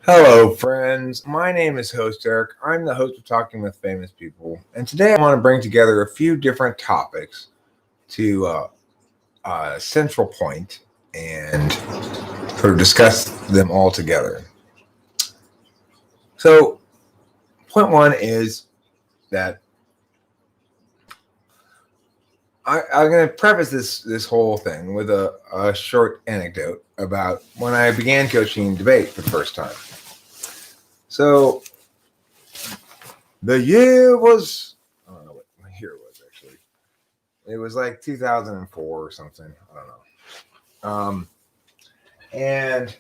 Hello, friends. My name is Host Eric. I'm the host of Talking with Famous People, and today I want to bring together a few different topics to a central point and sort of discuss them all together. So, point one is that I'm going to preface this whole thing with a short anecdote about when I began coaching debate for the first time. So, the year was, I don't know what my year was actually. It was like 2004 or something. I don't know. And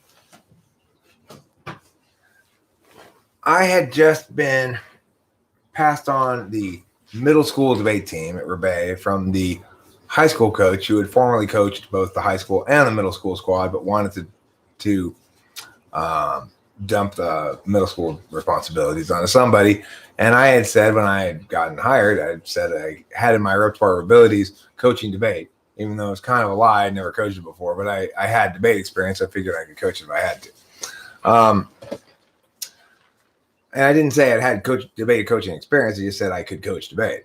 I had just been passed on the middle school debate team at Rebay from the high school coach who had formerly coached both the high school and the middle school squad, but wanted to dump the middle school responsibilities onto somebody. And I had said when I had gotten hired, I said I had in my repertoire of abilities coaching debate, even though it's kind of a lie. I'd never coached it before, but I had debate experience. I figured I could coach it if I had to. And I didn't say I'd had debate coaching experience. I just said I could coach debate.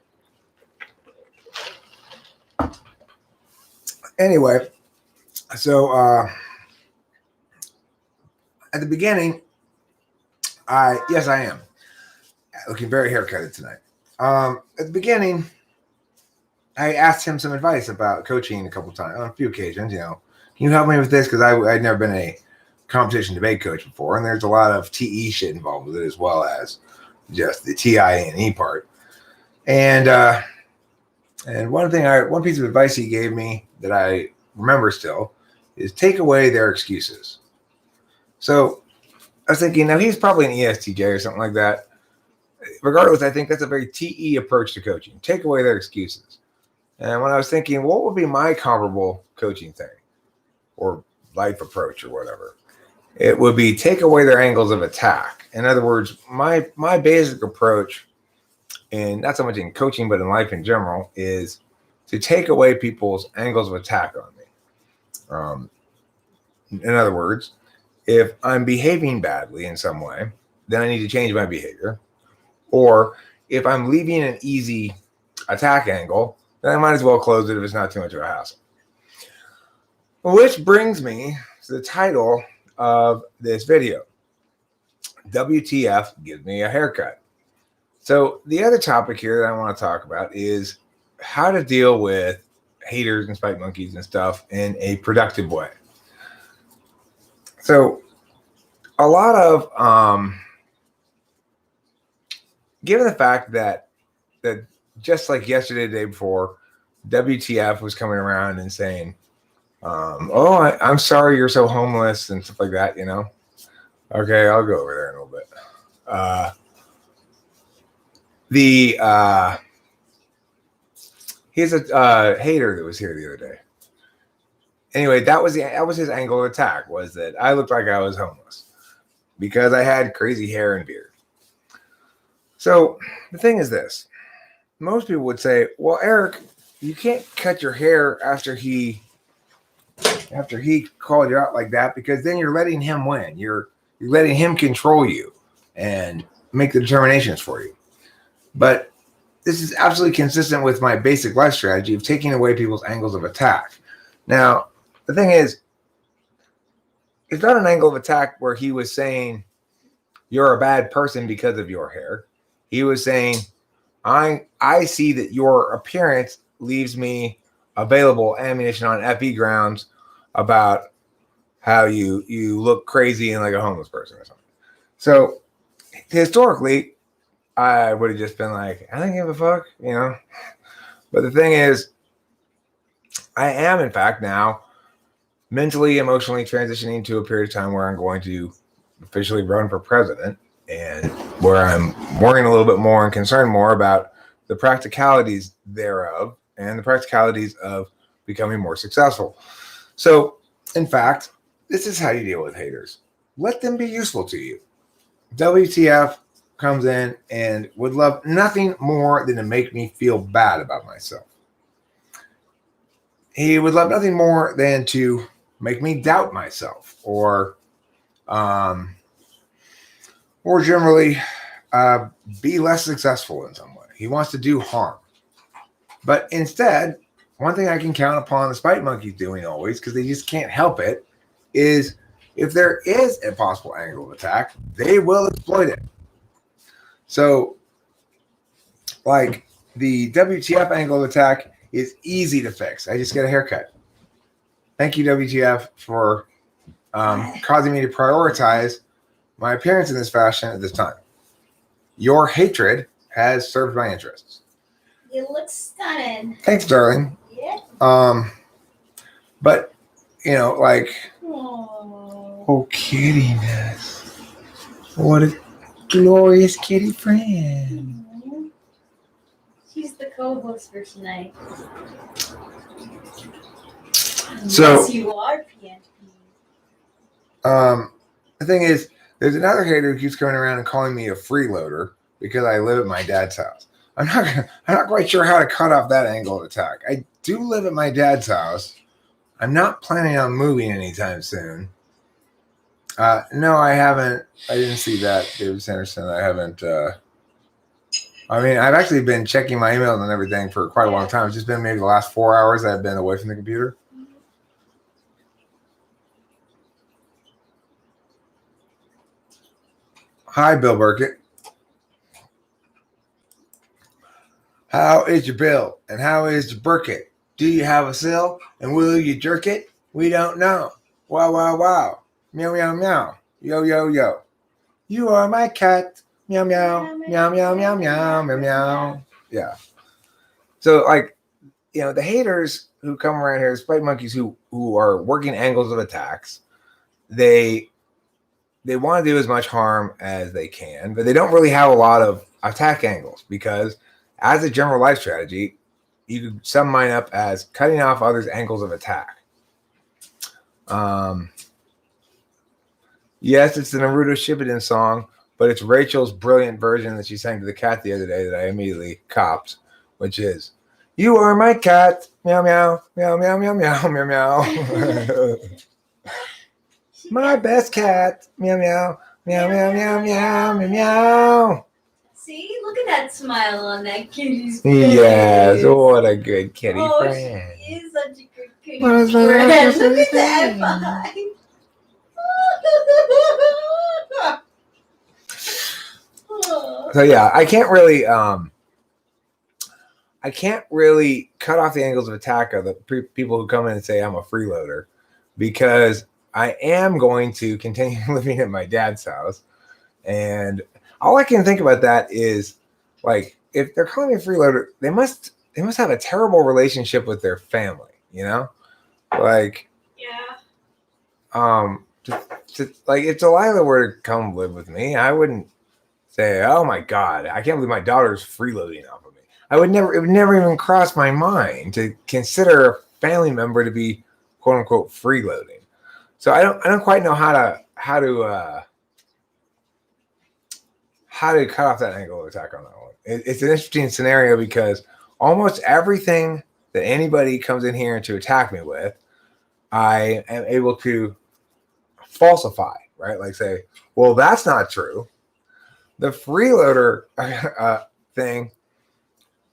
Anyway, so at the beginning, yes, I am looking very haircutted tonight. At the beginning, I asked him some advice about coaching a couple times, on a few occasions. Can you help me with this? Because I'd never been a competition debate coach before, and there's a lot of TE shit involved with it as well as just the TIE part. And one piece of advice he gave me that I remember still is take away their excuses. So I was thinking, now he's probably an ESTJ or something like that. Regardless, I think that's a very TE approach to coaching. Take away their excuses. And when I was thinking, what would be my comparable coaching thing or life approach or whatever, it would be take away their angles of attack. In other words, my basic approach, and not so much in coaching, but in life in general, is to take away people's angles of attack on me. In other words, if I'm behaving badly in some way, then I need to change my behavior. Or if I'm leaving an easy attack angle, then I might as well close it if it's not too much of a hassle. Which brings me to the title of this video. WTF gives me a haircut. So the other topic here that I want to talk about is how to deal with haters and spite monkeys and stuff in a productive way. So a lot of given the fact that just like yesterday, the day before, WTF was coming around and saying, I'm sorry you're so homeless and stuff like that, Okay, I'll go over there in a little bit. He's a hater that was here the other day. Anyway, that was his angle of attack, was that I looked like I was homeless because I had crazy hair and beard. So the thing is this. Most people would say, well, Eric, you can't cut your hair after he called you out like that, because then you're letting him win. You're letting him control you and make the determinations for you. But this is absolutely consistent with my basic life strategy of taking away people's angles of attack. Now, the thing is, it's not an angle of attack where he was saying you're a bad person because of your hair. He was saying, I see that your appearance leaves me available ammunition on FE grounds about how you look crazy and like a homeless person or something. So historically, I would have just been like, I don't give a fuck, But the thing is, I am, in fact, now mentally, emotionally transitioning to a period of time where I'm going to officially run for president, and where I'm worrying a little bit more and concerned more about the practicalities thereof and the practicalities of becoming more successful. So, in fact, this is how you deal with haters. Let them be useful to you. WTF comes in and would love nothing more than to make me feel bad about myself. He would love nothing more than to make me doubt myself or or generally be less successful in some way. He wants to do harm. But instead, one thing I can count upon the spite monkeys doing always, because they just can't help it, is if there is a possible angle of attack, they will exploit it. So, like the WTF angle of attack is easy to fix. I just get a haircut. Thank you, WTF, for causing me to prioritize my appearance in this fashion at this time. Your hatred has served my interests. You look stunning. Thanks, darling. Yeah. But like, Aww. oh, kittiness. What a glorious kitty friend. Aww. She's the co-host for tonight. So, yes, you are PNP. the thing is, there's another hater who keeps coming around and calling me a freeloader because I live at my dad's house. I'm not quite sure how to cut off that angle of attack. I do live at my dad's house. I'm not planning on moving anytime soon. No, I haven't. I didn't see that, David Sanderson. I haven't. I've actually been checking my emails and everything for quite a long time. It's just been maybe the last 4 hours that I've been away from the computer. Hi, Bill Burkett. How is your bill? And how is your Burkett? Do you have a sill? And will you jerk it? We don't know. Wow, wow, wow. Meow, meow, meow. Yo, yo, yo. You are my cat. Meow, meow, meow, meow, meow, meow, meow, meow. Yeah. So, the haters who come around here, spite monkeys who are working angles of attacks, they want to do as much harm as they can, but they don't really have a lot of attack angles because as a general life strategy, you could sum mine up as cutting off others' angles of attack. Yes, it's the Naruto Shippuden song, but it's Rachel's brilliant version that she sang to the cat the other day that I immediately copped, which is, "You are my cat, meow, meow, meow, meow, meow, meow, meow, meow. My best cat, meow, meow, meow, meow, meow, meow, meow, meow." See, look at that smile on that kitty's face. Yes, what a good kitty friend. She is such a good kitty What is friend. that? Look at that vibe. So yeah, I can't really cut off the angles of attack of the people who come in and say I'm a freeloader, because I am going to continue living at my dad's house, and all I can think about that is, like, if they're calling me a freeloader, they must have a terrible relationship with their family, like, yeah. like if Delilah were to come live with me, I wouldn't say, "Oh my God, I can't believe my daughter's freeloading off of me." It would never even cross my mind to consider a family member to be "quote unquote" freeloading. So I don't quite know how to cut off that angle of attack on that one. It's an interesting scenario because almost everything that anybody comes in here to attack me with, I am able to falsify, right? Like say, well, that's not true. The freeloader thing,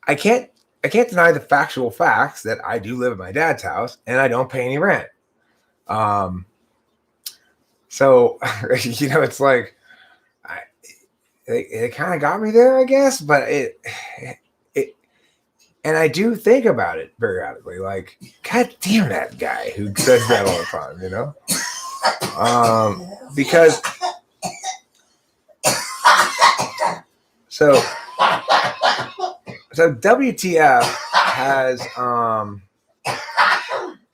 I can't deny the factual facts that I do live at my dad's house and I don't pay any rent. So it's like it kind of got me there, I guess, but it and I do think about it periodically, like, God damn that guy who says that all the time, because so WTF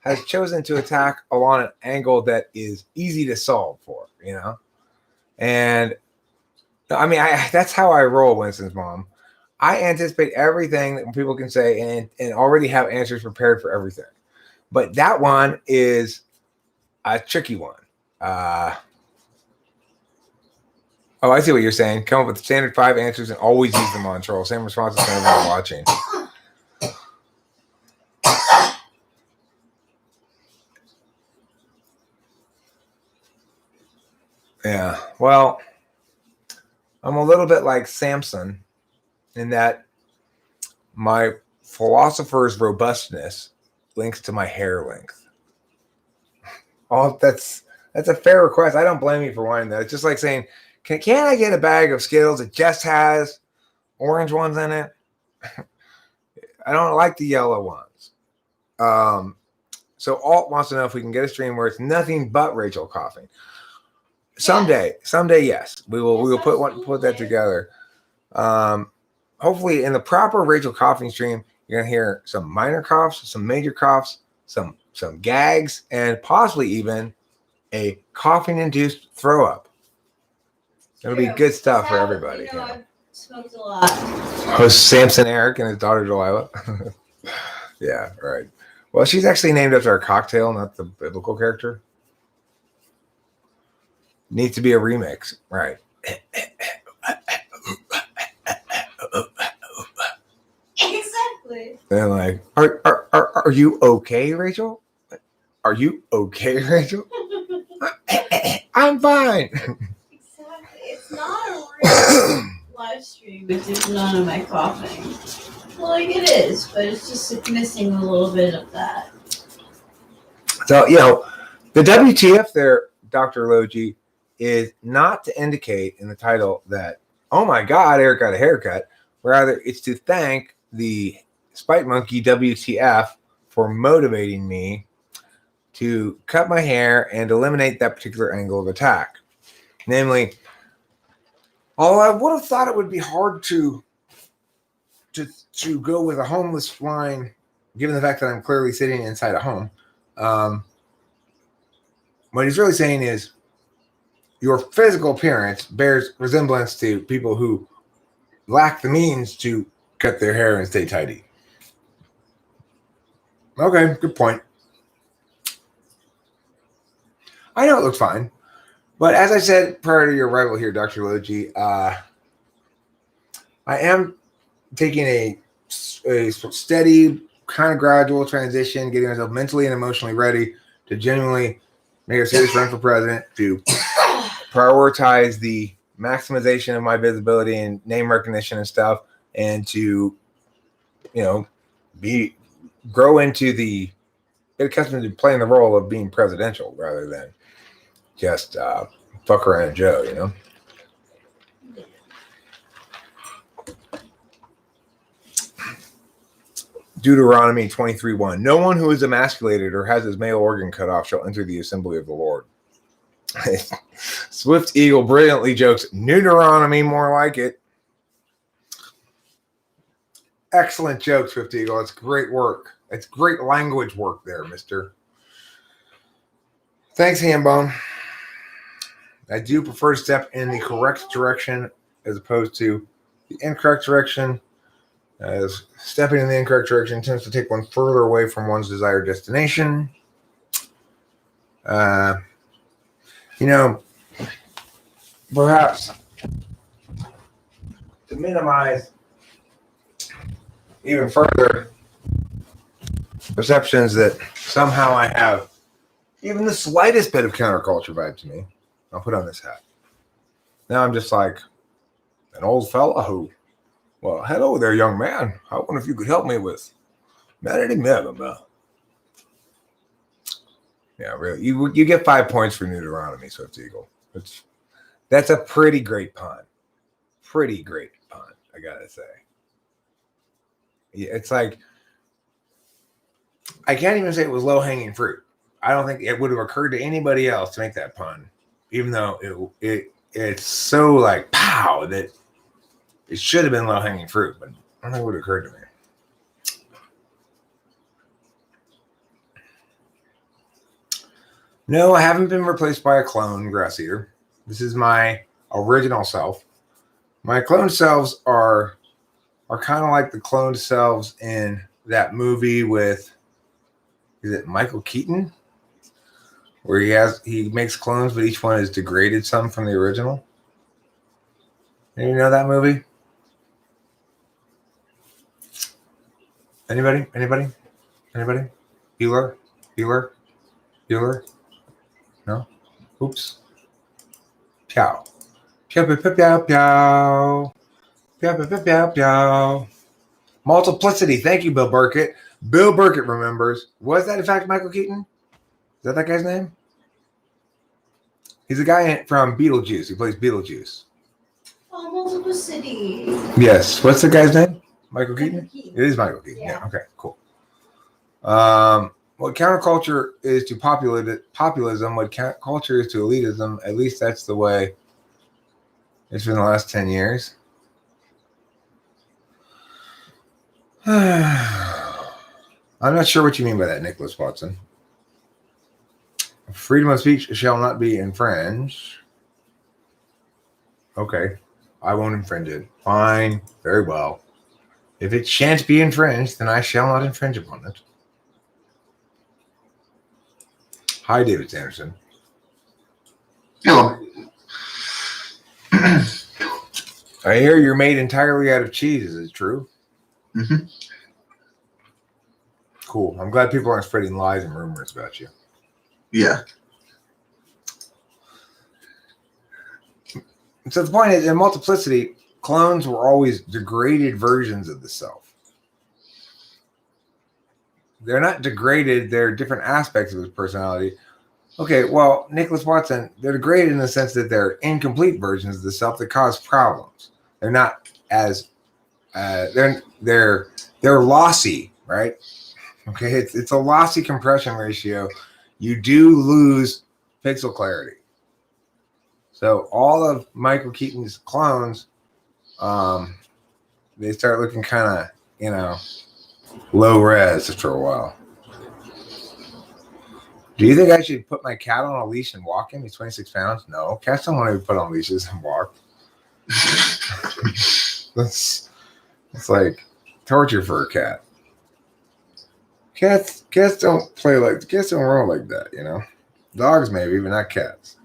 has chosen to attack along an angle that is easy to solve for, and that's how I roll, Winston's mom. I anticipate everything that people can say and already have answers prepared for everything. But that one is a tricky one. I see what you're saying. Come up with standard 5 answers and always use them on troll. Same responses to everyone watching. Yeah. Well, I'm a little bit like Samson in that my philosopher's robustness links to my hair length. Oh, that's a fair request. I don't blame you for wanting that. It's just like saying, can I get a bag of Skittles that just has orange ones in it? I don't like the yellow ones. So Alt wants to know if we can get a stream where it's nothing but Rachel coughing. Someday, yes, we will put that together. Hopefully, in the proper Rachel coughing stream, you're gonna hear some minor coughs, some major coughs, some gags, and possibly even a coughing-induced throw up. It'll be good stuff for everybody. I've smoked a lot. Host Samson Eric and his daughter Delilah. Yeah, right. Well, she's actually named after a cocktail, not the biblical character. Needs to be a remix, right? Exactly. They're like, are you okay, Rachel? Are you okay, Rachel? I'm fine. Exactly. It's not a real live stream if there's none of my coughing. Well, like it is, but it's just missing a little bit of that. So, the WTF there, Dr. Logi, is not to indicate in the title that, oh my God, Eric got a haircut. Rather, it's to thank the Spite Monkey WTF for motivating me to cut my hair and eliminate that particular angle of attack. Namely, although I would have thought it would be hard to go with a homeless line, given the fact that I'm clearly sitting inside a home. What he's really saying is your physical appearance bears resemblance to people who lack the means to cut their hair and stay tidy. Okay, good point. I know it looks fine. But as I said prior to your arrival here, Dr. Logi, I am taking a steady, kind of gradual transition, getting myself mentally and emotionally ready to genuinely make a serious run for president, to prioritize the maximization of my visibility and name recognition and stuff, and to, grow into get accustomed to playing the role of being presidential rather than just fuck around Joe, Deuteronomy 23:1. No one who is emasculated or has his male organ cut off shall enter the assembly of the Lord. Swift Eagle brilliantly jokes, Deuteronomy, more like it. Excellent joke, Swift Eagle. It's great work. It's great language work there, mister. Thanks, Hambone. I do prefer to step in the correct direction as opposed to the incorrect direction, as stepping in the incorrect direction tends to take one further away from one's desired destination. Perhaps to minimize even further perceptions that somehow I have even the slightest bit of counterculture vibe to me, I'll put on this hat. Now I'm just like an old fella who, well, hello there, young man. I wonder if you could help me with Melody Melba. Yeah, really. You get 5 points for Deuteronomy, Swift Eagle. That's a pretty great pun. Pretty great pun, I gotta say. Yeah, it's like, I can't even say it was low-hanging fruit. I don't think it would have occurred to anybody else to make that pun, even though it's so like pow that it should have been low-hanging fruit, but I don't think it would have occurred to me. No, I haven't been replaced by a clone grass eater. This is my original self. My clone selves are kind of like the cloned selves in that movie with, is it Michael Keaton? Where he makes clones, but each one is degraded some from the original. You know that movie? Anybody? Bueller? No? Oops. Pow. Pew, pew, pew, pew, pew. Pew, pew, pew, pew, pew. Multiplicity. Thank you, Bill Burkett. Bill Burkett remembers. Was that in fact Michael Keaton? Is that guy's name? He's a guy from Beetlejuice. He plays Beetlejuice. Oh, multiplicity. Yes. What's the guy's name? Michael Keaton? Keaton. It is Michael Keaton. Yeah. Yeah. Okay, cool. What counterculture is to populism, what culture is to elitism, at least that's the way it's been the last 10 years. I'm not sure what you mean by that, Nicholas Watson. Freedom of speech shall not be infringed. Okay, I won't infringe it. Fine, very well. If it shan't be infringed, then I shall not infringe upon it. Hi, David Sanderson. Hello. I hear you're made entirely out of cheese. Is it true? Mm-hmm. Cool. I'm glad people aren't spreading lies and rumors about you. Yeah. So the point is, in multiplicity, clones were always degraded versions of the self. They're not degraded, they're different aspects of his personality. Okay, well, Nicholas Watson, they're degraded in the sense that they're incomplete versions of the self that cause problems. They're not as they're lossy, right? Okay, it's a lossy compression ratio. You do lose pixel clarity. So all of Michael Keaton's clones, they start looking kind of, low res after a while. Do you think I should put my cat on a leash and walk him? He's 26 pounds. No, cats don't want to be put on leashes and walk. It's like torture for a cat. Cats don't roll like that, Dogs maybe, but not cats.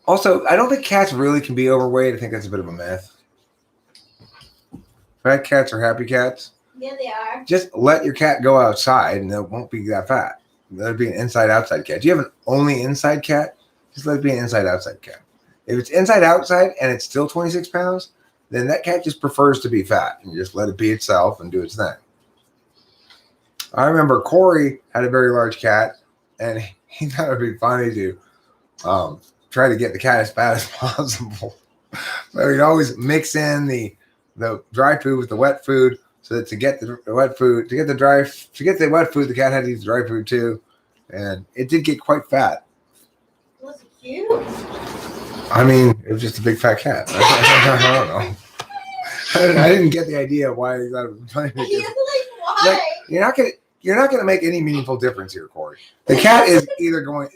Also, I don't think cats really can be overweight. I think that's a bit of a myth. Fat cats are happy cats. Yeah, they are. Just let your cat go outside and it won't be that fat. Let it be an inside-outside cat. Do you have an only inside cat? Just let it be an inside-outside cat. If it's inside-outside and it's still 26 pounds, then that cat just prefers to be fat. And you just let it be itself and do its thing. I remember Corey had a very large cat, and he thought it would be funny to try to get the cat as fat as possible. So he'd always mix in the dry food with the wet food, so that to get the wet food, the cat had to eat the dry food too, and it did get quite fat. Was it cute? I mean, it was just a big fat cat. I don't know. I didn't get the idea why he thought it was funny. Why? Like, you're not gonna make any meaningful difference here, Corey. The cat is either going.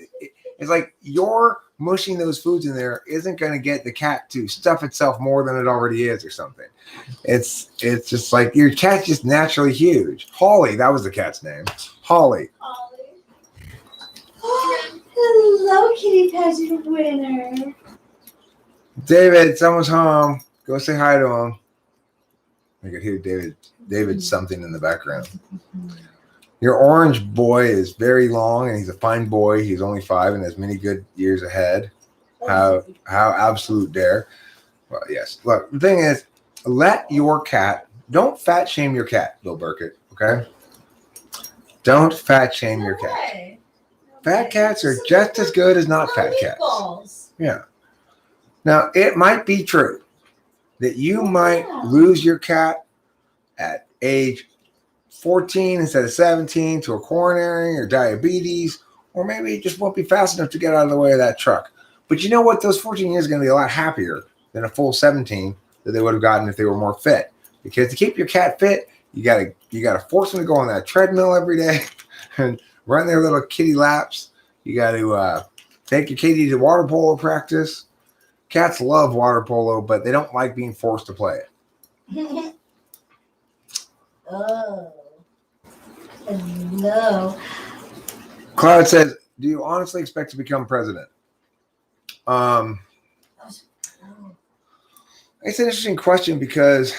It's like you're mushing those foods in there isn't going to get the cat to stuff itself more than it already is or something. It's just like your cat's just naturally huge. Holly, that was the cat's name. Holly. Hello, kitty pageant winner. David, someone's home. Go say hi to him. I could hear David something in the background. Your orange boy is very long, and he's a fine boy. He's only 5 and has many good years ahead. How absolute dare. Well, yes. Look, the thing is, let your cat, don't fat shame your cat, Bill Burkett, okay? Don't fat shame your cat. Fat cats are just as good as not fat cats. Yeah. Now, it might be true that you might lose your cat at age 14 instead of 17 to a coronary or diabetes, or maybe it just won't be fast enough to get out of the way of that truck. But you know what? Those 14 years are going to be a lot happier than a full 17 that they would have gotten if they were more fit. Because to keep your cat fit, you gotta force them to go on that treadmill every day and run their little kitty laps. You got to take your kitty to water polo practice. Cats love water polo, but they don't like being forced to play it. Oh. No. Cloud says, do you honestly expect to become president? It's an interesting question because,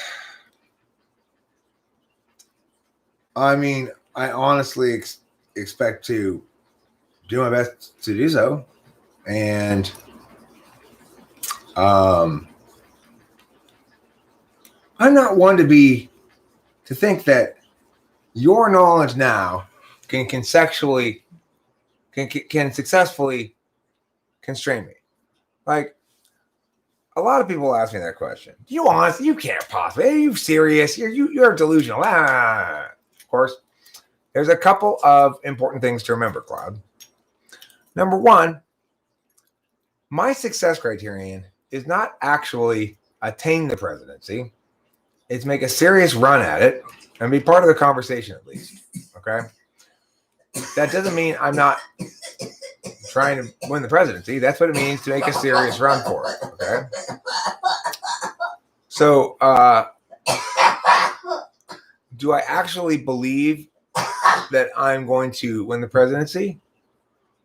I mean, I honestly expect to do my best to do so. And I'm not one to think that your knowledge now can successfully constrain me. Like, a lot of people ask me that question. You honestly, you can't possibly. Are you serious? You're delusional. Of course, there's a couple of important things to remember, Cloud. Number one, my success criterion is not actually attain the presidency. It's make a serious run at it and be part of the conversation at least. Okay. That doesn't mean I'm not trying to win the presidency. That's what it means to make a serious run for it. Okay. So, do I actually believe that I'm going to win the presidency?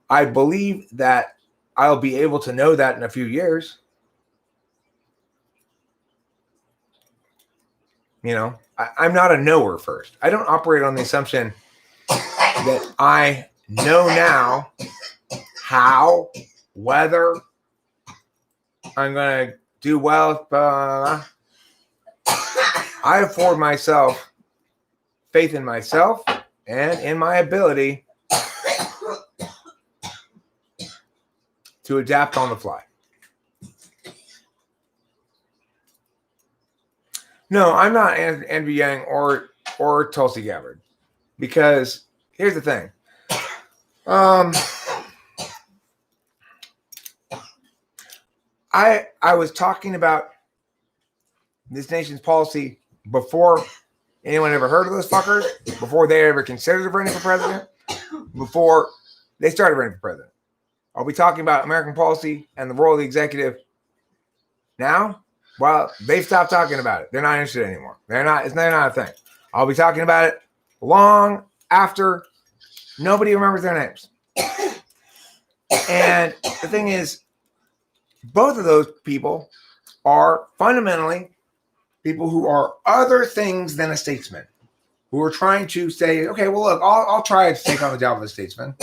I believe that I'll be able to know that in a few years. You know, I'm not a knower first. I don't operate on the assumption that I know now how, whether I'm going to do well. I afford myself faith in myself and in my ability to adapt on the fly. No, I'm not Andrew Yang or Tulsi Gabbard, because here's the thing. I was talking about this nation's policy before anyone ever heard of those fuckers, before they ever considered running for president, before they started running for president. Are we talking about American policy and the role of the executive now? Well, they've stopped talking about it. They're not interested anymore. They're not a thing. I'll be talking about it long after nobody remembers their names. And the thing is, both of those people are fundamentally people who are other things than a statesman, who are trying to say, okay, well, look, I'll try to take on the job of a statesman.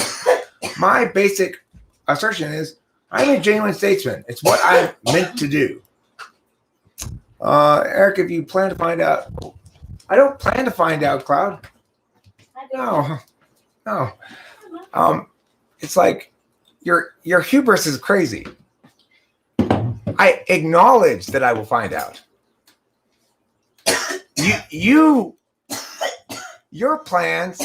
My basic assertion is I'm a genuine statesman. It's what I'm meant to do. Eric, if you plan to find out, I don't plan to find out, Cloud. No. It's like your hubris is crazy. I acknowledge that I will find out. Your plans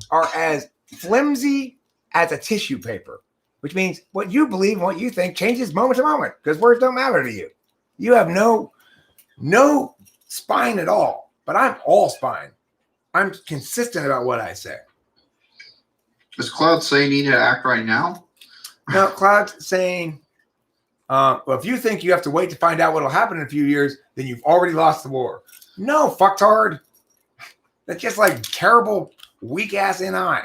are as flimsy as a tissue paper, which means what you believe and what you think changes moment to moment, because words don't matter to you. You have no spine at all, but I'm all spine. I'm consistent about what I say. Does Cloud say you need to act right now? No, Cloud's saying, well, if you think you have to wait to find out what will happen in a few years, then you've already lost the war. No, fucktard. That's just like terrible, weak-ass NI.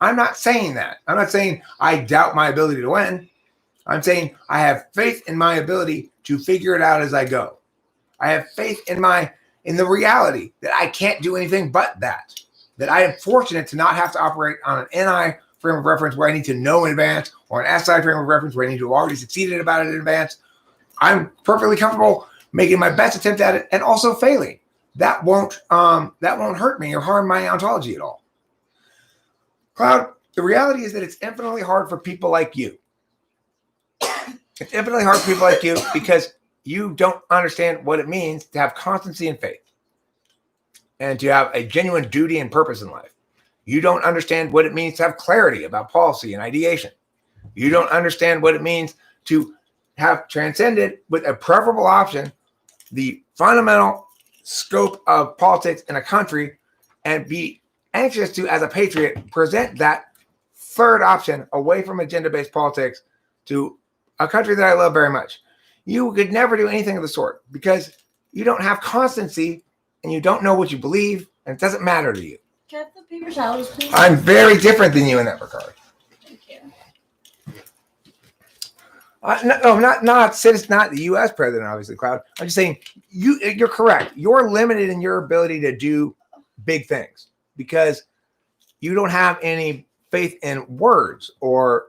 I'm not saying that. I'm not saying I doubt my ability to win. I'm saying I have faith in my ability to figure it out as I go. I have faith in the reality that I can't do anything but that I am fortunate to not have to operate on an NI frame of reference where I need to know in advance, or an SI frame of reference where I need to have already succeeded about it in advance. I'm perfectly comfortable making my best attempt at it and also failing. That won't hurt me or harm my ontology at all. Cloud, the reality is that it's infinitely hard for people like you. It's infinitely hard for people like you because you don't understand what it means to have constancy and faith and to have a genuine duty and purpose in life. You don't understand what it means to have clarity about policy and ideation. You don't understand what it means to have transcended with a preferable option the fundamental scope of politics in a country and be anxious to, as a patriot, present that third option away from agenda-based politics to a country that I love very much. You could never do anything of the sort because you don't have constancy and you don't know what you believe, and it doesn't matter to you. Can I have the paper towels, please? I'm very different than you in that regard. Thank you. It's not the U.S. president, obviously, Cloud. I'm just saying you're correct. You're limited in your ability to do big things because you don't have any faith in words or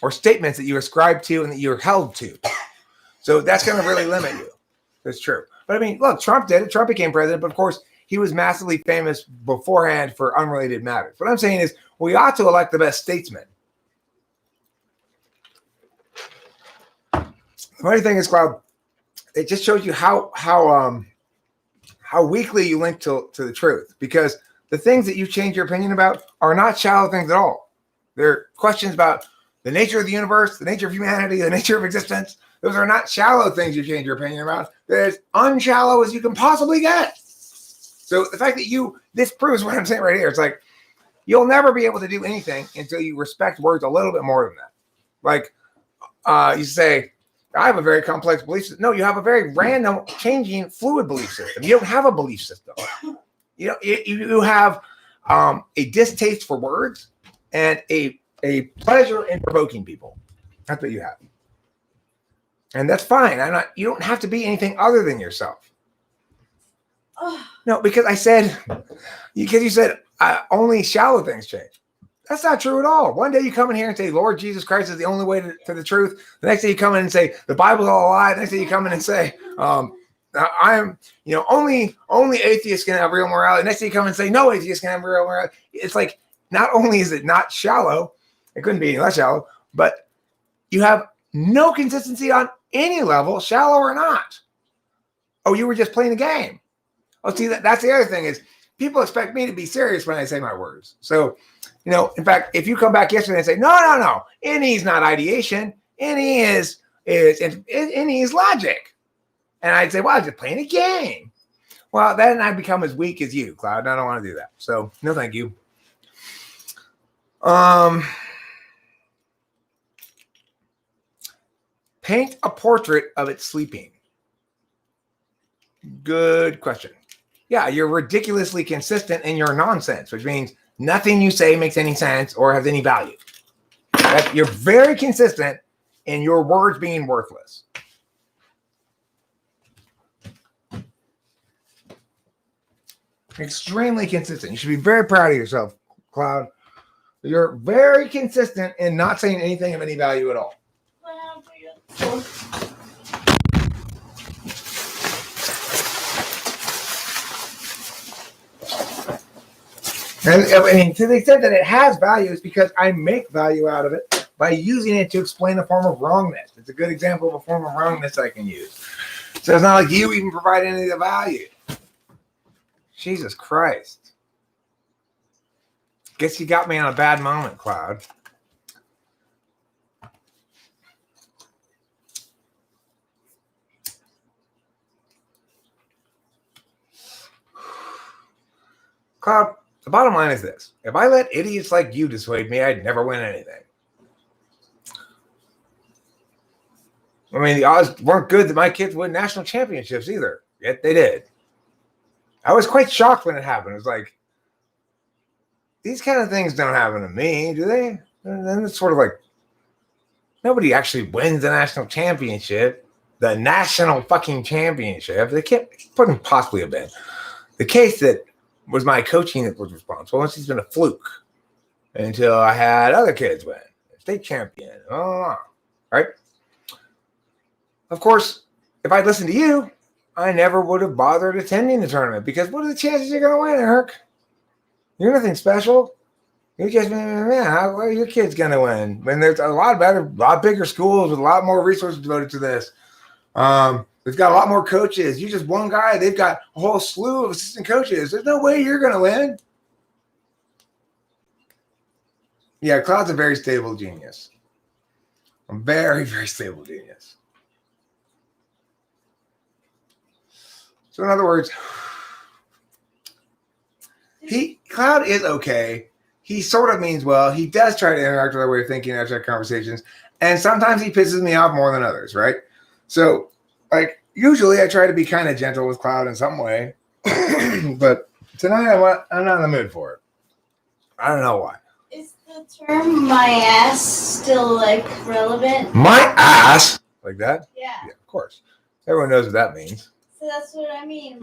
or statements that you ascribe to and that you're held to. So that's going to really limit you. That's true. But I mean, look, Trump did it. Trump became president, but of course, he was massively famous beforehand for unrelated matters. What I'm saying is we ought to elect the best statesmen. The funny thing is, Cloud, it just shows you how weakly you link to the truth, because the things that you change your opinion about are not shallow things at all. They're questions about the nature of the universe, the nature of humanity, the nature of existence. Those are not shallow things you change your opinion about. They're as unshallow as you can possibly get. So the fact that this proves what I'm saying right here. It's like, you'll never be able to do anything until you respect words a little bit more than that. Like you say, I have a very complex belief system. No, you have a very random, changing, fluid belief system. You don't have a belief system. You have a distaste for words and a pleasure in provoking people. That's what you have. And that's fine. You don't have to be anything other than yourself. No, because you said only shallow things change. That's not true at all. One day you come in here and say, Lord Jesus Christ is the only way to the truth. The next day you come in and say, the Bible's all a lie. The next day you come in and say, I'm, only atheists can have real morality. The next day you come and say, no atheists can have real morality. It's like, not only is it not shallow, it couldn't be any less shallow, but you have no consistency on any level, shallow or not. Oh, you were just playing a game. Oh, see, that's the other thing is people expect me to be serious when I say my words. So, in fact, if you come back yesterday and say, no, NE is not ideation. NE is logic. And I'd say, well, I'm just playing a game. Well, then I become as weak as you, Cloud, and I don't want to do that. So, no, thank you. Paint a portrait of it sleeping. Good question. Yeah, you're ridiculously consistent in your nonsense, which means nothing you say makes any sense or has any value. You're very consistent in your words being worthless. Extremely consistent. You should be very proud of yourself, Cloud. You're very consistent in not saying anything of any value at all. And I mean, to the extent that it has value is because I make value out of it by using it to explain a form of wrongness. It's a good example of a form of wrongness I can use. So it's not like you even provide any of the value. Jesus Christ. Guess you got me on a bad moment, Cloud. Cloud, the bottom line is this. If I let idiots like you dissuade me, I'd never win anything. I mean, the odds weren't good that my kids win national championships either. Yet they did. I was quite shocked when it happened. It was like, these kind of things don't happen to me, do they? And then it's sort of like, nobody actually wins the national championship. The national fucking championship. They couldn't possibly have been. The case that was my coaching that was responsible. It's just been a fluke until I had other kids win. State champion. Right? Of course, if I'd listened to you, I never would have bothered attending the tournament because what are the chances you're going to win, Eric? You're nothing special. You're just, how are your kids going to win? When there's a lot bigger schools with a lot more resources devoted to this. They've got a lot more coaches. You're just one guy. They've got a whole slew of assistant coaches. There's no way you're going to win. Yeah, Cloud's a very stable genius. A very, very stable genius. So in other words, Cloud is okay. He sort of means well. He does try to interact with our way of thinking and have conversations. And sometimes he pisses me off more than others, right? So, like, usually I try to be kind of gentle with Cloud in some way. But tonight I'm not in the mood for it. I don't know why. Is the term my ass still, relevant? My ass? Like that? Yeah. Yeah, of course. Everyone knows what that means. So that's what I mean.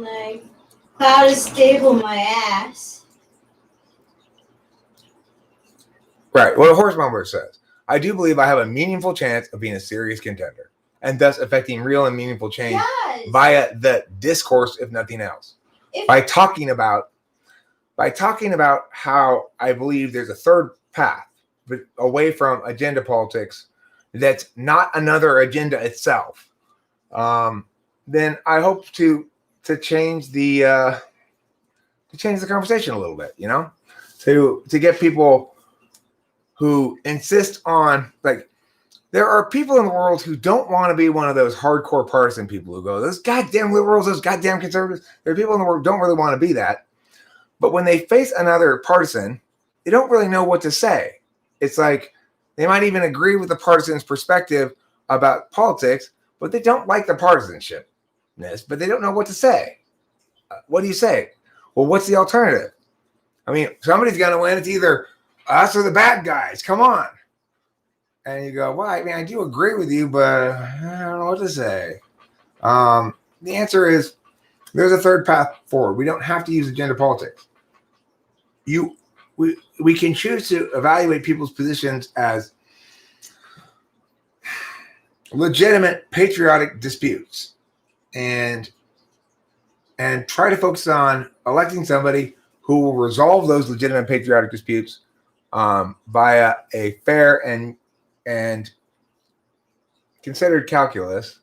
Cloud is stable, my ass. Right. What a horse mumber says. I do believe I have a meaningful chance of being a serious contender and thus affecting real and meaningful change via the discourse, if nothing else. By talking about how I believe there's a third path away from agenda politics that's not another agenda itself, then I hope to change the conversation a little bit, to get people who insist on, like, there are people in the world who don't want to be one of those hardcore partisan people who go, those goddamn liberals, those goddamn conservatives. There are people in the world who don't really want to be that. But when they face another partisan, they don't really know what to say. It's like they might even agree with the partisan's perspective about politics, but they don't like the partisanship, but they don't know what to say. What do you say? Well, what's the alternative? I mean, somebody's going to win. It's either us or the bad guys. Come on. And you go, well, I mean, I do agree with you, but I don't know what to say. The answer is there's a third path forward. We don't have to use agenda politics. We can choose to evaluate people's positions as legitimate patriotic disputes and try to focus on electing somebody who will resolve those legitimate patriotic disputes via a fair and considered calculus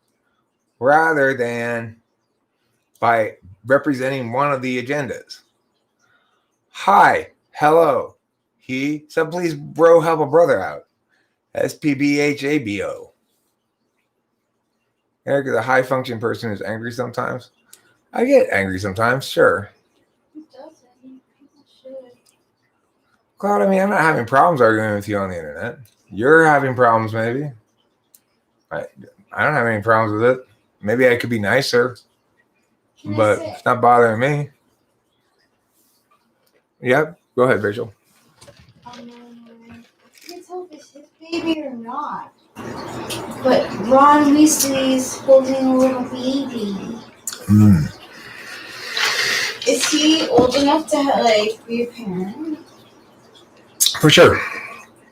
rather than by representing one of the agendas. Hi, hello, he, so please bro help a brother out. SPBHABO. Eric is a high function person who's angry sometimes. I get angry sometimes, sure. Who doesn't? People should. Cloud, I mean, I'm not having problems arguing with you on the internet. You're having problems, maybe. I don't have any problems with it. Maybe I could be nicer, but it's not bothering me. Yep. Go ahead, Rachel. I can't tell if it's his baby or not. But Ron Weasley's holding a little baby. Is he old enough to be a parent? For sure.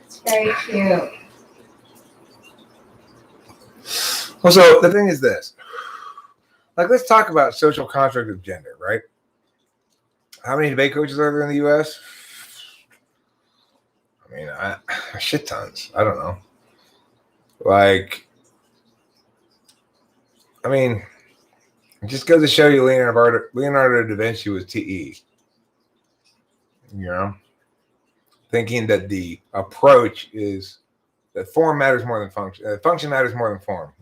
It's very cute. Well, so the thing is this. Like, let's talk about social construct of gender, right? How many debate coaches are there in the U.S.? I mean, shit tons. I don't know. Like, I mean, it just goes to show you Leonardo da Vinci was TE. Thinking that the approach is that form matters more than function. Function matters more than form,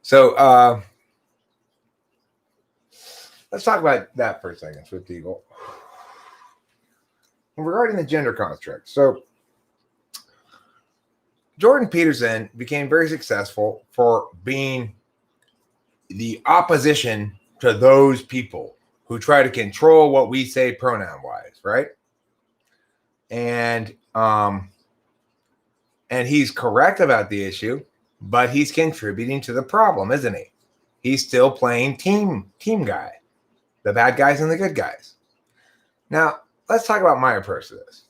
So let's talk about that for a second, Swift Eagle. Regarding the gender construct. So Jordan Peterson became very successful for being the opposition to those people who try to control what we say pronoun-wise, right? And he's correct about the issue, but he's contributing to the problem, isn't he? He's still playing team guy, the bad guys and the good guys. Now, let's talk about my approach to this.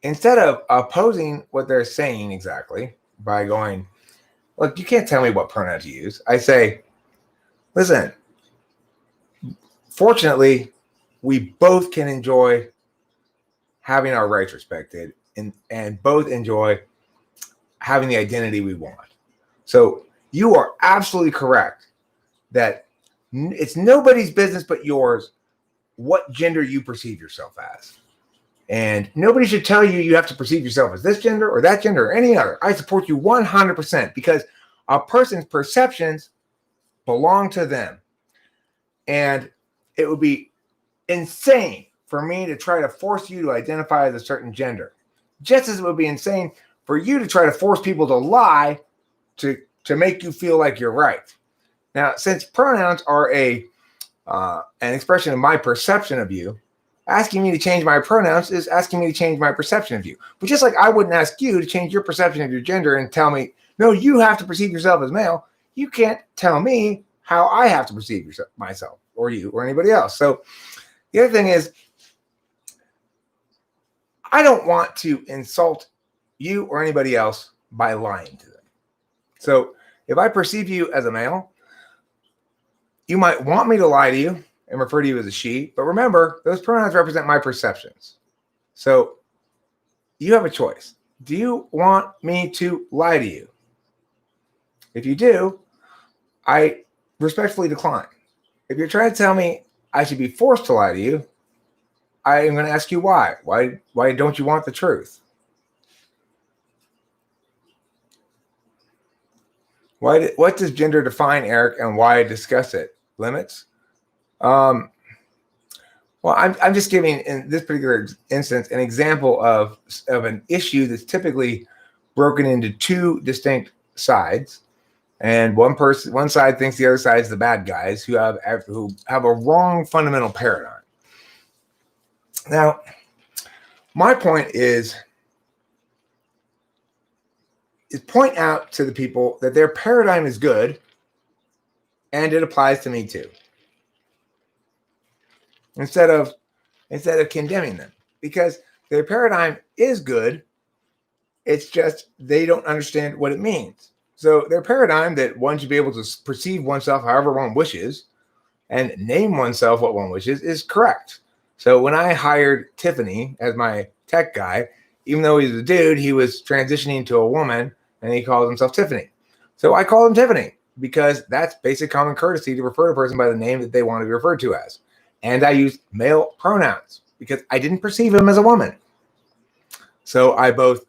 Instead of opposing what they're saying exactly by going, look, you can't tell me what pronoun to use. I say, listen, fortunately, we both can enjoy having our rights respected and both enjoy having the identity we want. So you are absolutely correct that it's nobody's business but yours what gender you perceive yourself as. And nobody should tell you you have to perceive yourself as this gender or that gender or any other. I support you 100% because a person's perceptions belong to them. And it would be insane for me to try to force you to identify as a certain gender. Just as it would be insane for you to try to force people to lie to make you feel like you're right. Now, since pronouns are an expression of my perception of you, asking me to change my pronouns is asking me to change my perception of you. But just like I wouldn't ask you to change your perception of your gender and tell me, no, you have to perceive yourself as male, you can't tell me how I have to perceive myself or you or anybody else. So the other thing is, I don't want to insult you or anybody else by lying to them. So if I perceive you as a male, you might want me to lie to you and refer to you as a she, but remember, those pronouns represent my perceptions. So you have a choice. Do you want me to lie to you? If you do, I respectfully decline. If you're trying to tell me I should be forced to lie to you, I am going to ask you why. Why don't you want the truth? What does gender define, Eric, and why discuss it? Limits? Well, I'm just giving, in this particular instance, an example of an issue that's typically broken into two distinct sides, and one side thinks the other side is the bad guys who have a wrong fundamental paradigm. Now, my point is point out to the people that their paradigm is good, and it applies to me too. Instead of condemning them, because their paradigm is good, it's just they don't understand what it means. So their paradigm that one should be able to perceive oneself however one wishes and name oneself what one wishes is correct. So when I hired Tiffany as my tech guy, even though he's a dude, he was transitioning to a woman and he calls himself Tiffany. So I call him Tiffany because that's basic common courtesy to refer to a person by the name that they want to be referred to as. And I used male pronouns because I didn't perceive him as a woman. So I both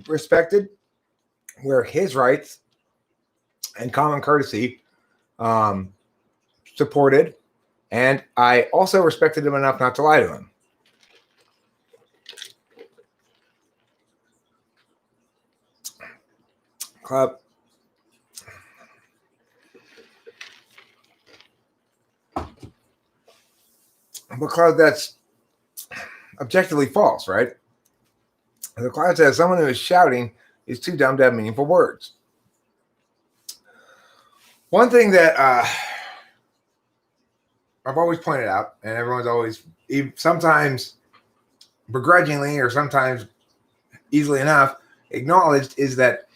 respected where his rights and common courtesy supported, and I also respected him enough not to lie to him. Club. But Cloud, that's objectively false, right? The Cloud says someone who is shouting is too dumb to have meaningful words. One thing that I've always pointed out, and everyone's always, sometimes begrudgingly or sometimes easily enough, acknowledged, is that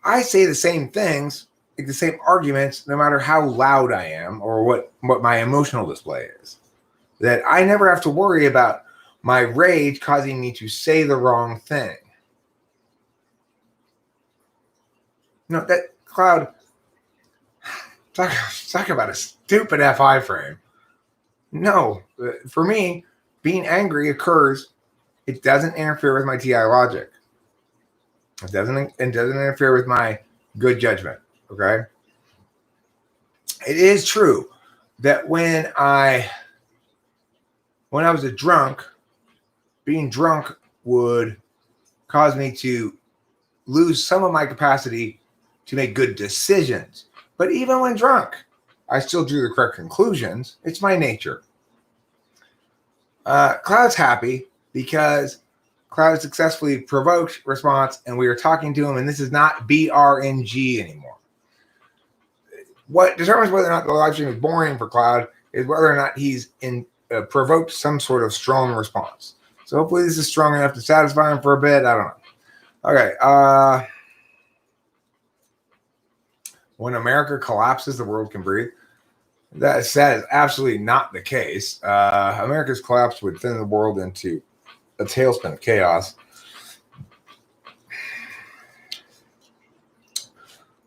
I say the same things, like the same arguments, no matter how loud I am or what my emotional display is. That I never have to worry about my rage causing me to say the wrong thing. No, that Cloud, talk about a stupid FI frame. No, for me, being angry occurs. It doesn't interfere with my TI logic. It doesn't interfere with my good judgment. Okay. It is true that when I was a drunk, being drunk would cause me to lose some of my capacity to make good decisions. But even when drunk, I still drew the correct conclusions. It's my nature. Cloud's happy because Cloud successfully provoked response, and we are talking to him, and this is not BRNG anymore. What determines whether or not the live stream is boring for Cloud is whether or not he's provoked some sort of strong response. So hopefully this is strong enough to satisfy him for a bit. I don't know. Okay. When America collapses, the world can breathe. That is absolutely not the case. America's collapse would thin the world into a tailspin of chaos.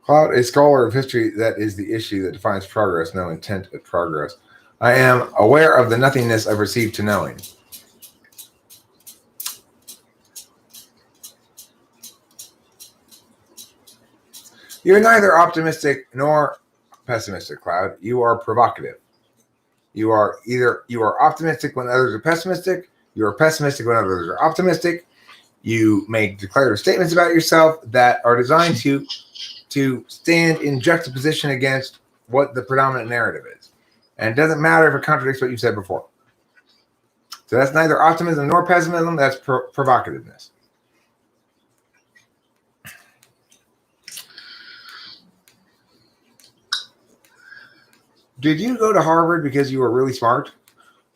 Cloud, a scholar of history, that is the issue that defines progress, no intent at progress. I am aware of the nothingness I perceive to knowing. You're neither optimistic nor pessimistic, Cloud. You are provocative. You are optimistic when others are pessimistic. You are pessimistic when others are optimistic. You make declarative statements about yourself that are designed to stand in juxtaposition against what the predominant narrative is. And it doesn't matter if it contradicts what you said before. So that's neither optimism nor pessimism. That's provocativeness. Did you go to Harvard because you were really smart?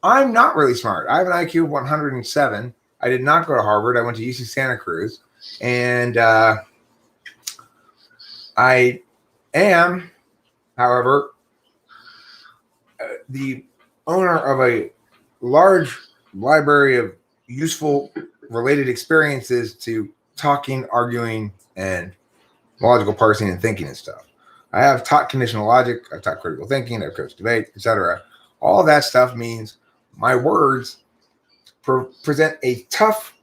I'm not really smart. I have an IQ of 107. I did not go to Harvard. I went to UC Santa Cruz. And I am, however, the owner of a large library of useful related experiences to talking, arguing, and logical parsing and thinking and stuff. I have taught conditional logic, I've taught critical thinking, I've coached debate, etc. All that stuff means my words present a tough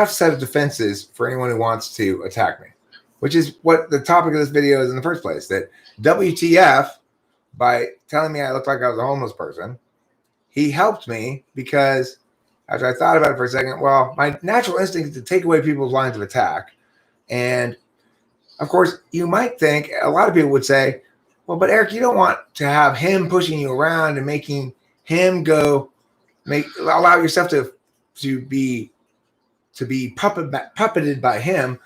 set of defenses for anyone who wants to attack me, which is what the topic of this video is in the first place. That WTF, by telling me I looked like I was a homeless person, he helped me because after I thought about it for a second, well, my natural instinct is to take away people's lines of attack. And of course, you might think, a lot of people would say, well, but Eric, you don't want to have him pushing you around and making him allow yourself to be puppeted by him.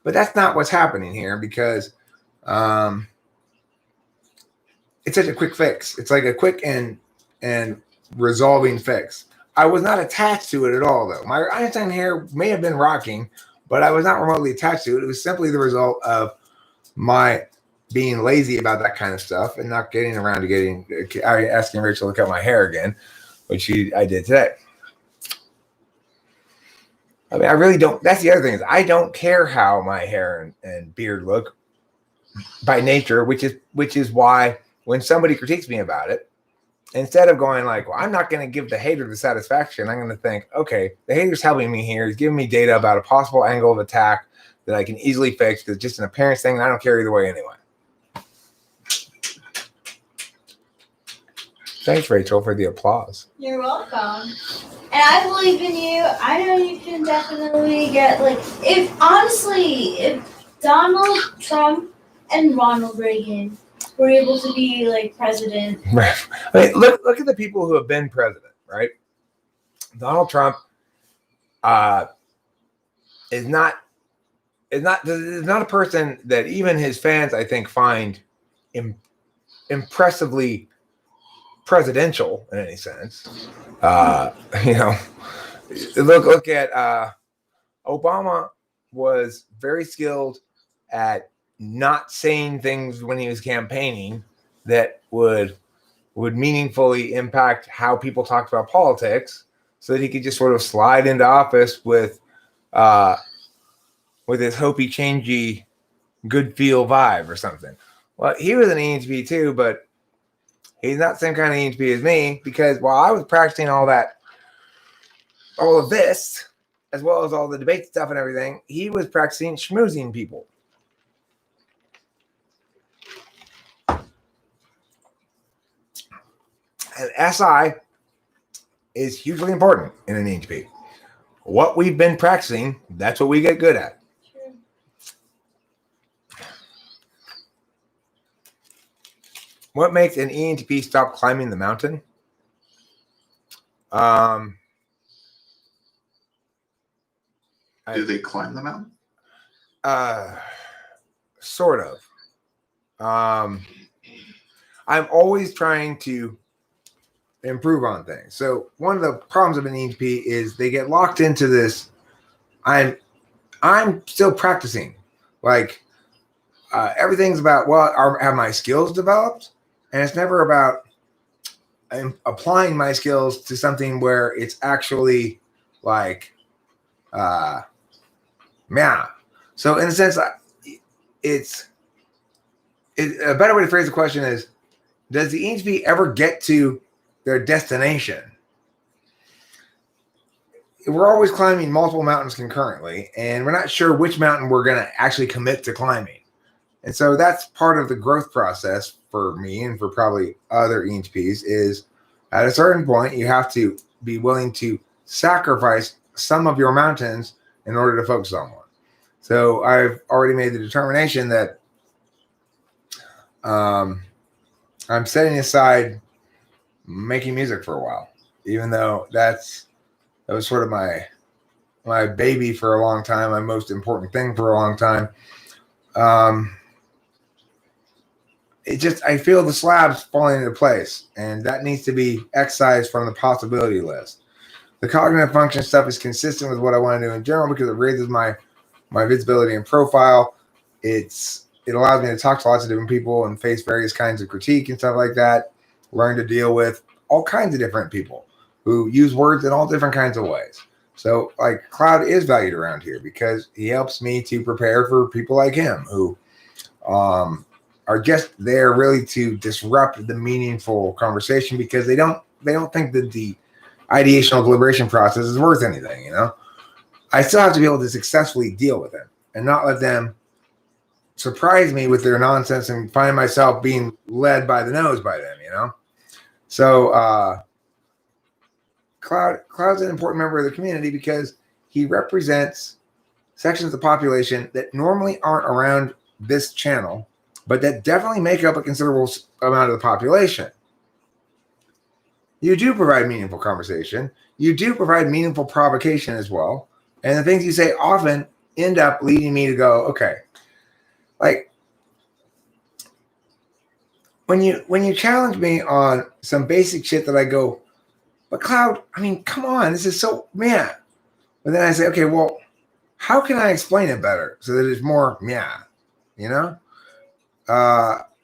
But that's not what's happening here, because it's such a quick fix. It's like a quick and resolving fix. I was not attached to it at all, though. My Einstein hair may have been rocking, but I was not remotely attached to it. It was simply the result of my being lazy about that kind of stuff and not getting around to asking Rachel to cut my hair again, which I did today. I mean, I really don't. That's the other thing, is I don't care how my hair and beard look by nature, which is why when somebody critiques me about it, instead of going like, well, I'm not going to give the hater the satisfaction, I'm going to think, okay, the hater's helping me here. He's giving me data about a possible angle of attack that I can easily fix. It's just an appearance thing, and I don't care either way anyway. Thanks, Rachel, for the applause. You're welcome. And I believe in you. I know you can definitely get, like, if Donald Trump and Ronald Reagan were able to be, like, president. Right. I mean, look at the people who have been president, right? Donald Trump is not a person that even his fans, I think, find impressively presidential in any sense. Look at Obama was very skilled at not saying things when he was campaigning that would meaningfully impact how people talked about politics, so that he could just sort of slide into office with his hopey changey good feel vibe or something. Well, he was an ENTP too, but he's not the same kind of ENTP as me, because while I was practicing all of this, as well as all the debate stuff and everything, he was practicing schmoozing people. And SI is hugely important in an ENTP. What we've been practicing, that's what we get good at. What makes an ENTP stop climbing the mountain? Do they climb the mountain? Sort of. I'm always trying to improve on things. So one of the problems of an ENTP is they get locked into this. I'm still practicing. Like everything's about, well, have my skills developed? And it's never about applying my skills to something where it's actually like, So in a sense, a better way to phrase the question is, does the ENTP ever get to their destination? We're always climbing multiple mountains concurrently, and we're not sure which mountain we're going to actually commit to climbing. And so that's part of the growth process for me and for probably other ENTPs, is at a certain point, you have to be willing to sacrifice some of your mountains in order to focus on one. So I've already made the determination that I'm setting aside making music for a while, even though that was sort of my baby for a long time, my most important thing for a long time. I feel the slabs falling into place, and that needs to be excised from the possibility list. The cognitive function stuff is consistent with what I want to do in general because it raises my visibility and profile. It allows me to talk to lots of different people and face various kinds of critique and stuff like that. Learn to deal with all kinds of different people who use words in all different kinds of ways. So like Cloud is valued around here because he helps me to prepare for people like him who are just there really to disrupt the meaningful conversation because they don't think that the ideational deliberation process is worth anything, you know? I still have to be able to successfully deal with them and not let them surprise me with their nonsense and find myself being led by the nose by them, you know? So Cloud's an important member of the community because he represents sections of the population that normally aren't around this channel, but that definitely make up a considerable amount of the population. You do provide meaningful conversation. You do provide meaningful provocation as well. And the things you say often end up leading me to go, okay, like when you challenge me on some basic shit that I go, but Cloud, I mean, come on, this is so, man. But then I say, okay, well, how can I explain it better so that it's more, yeah, you know?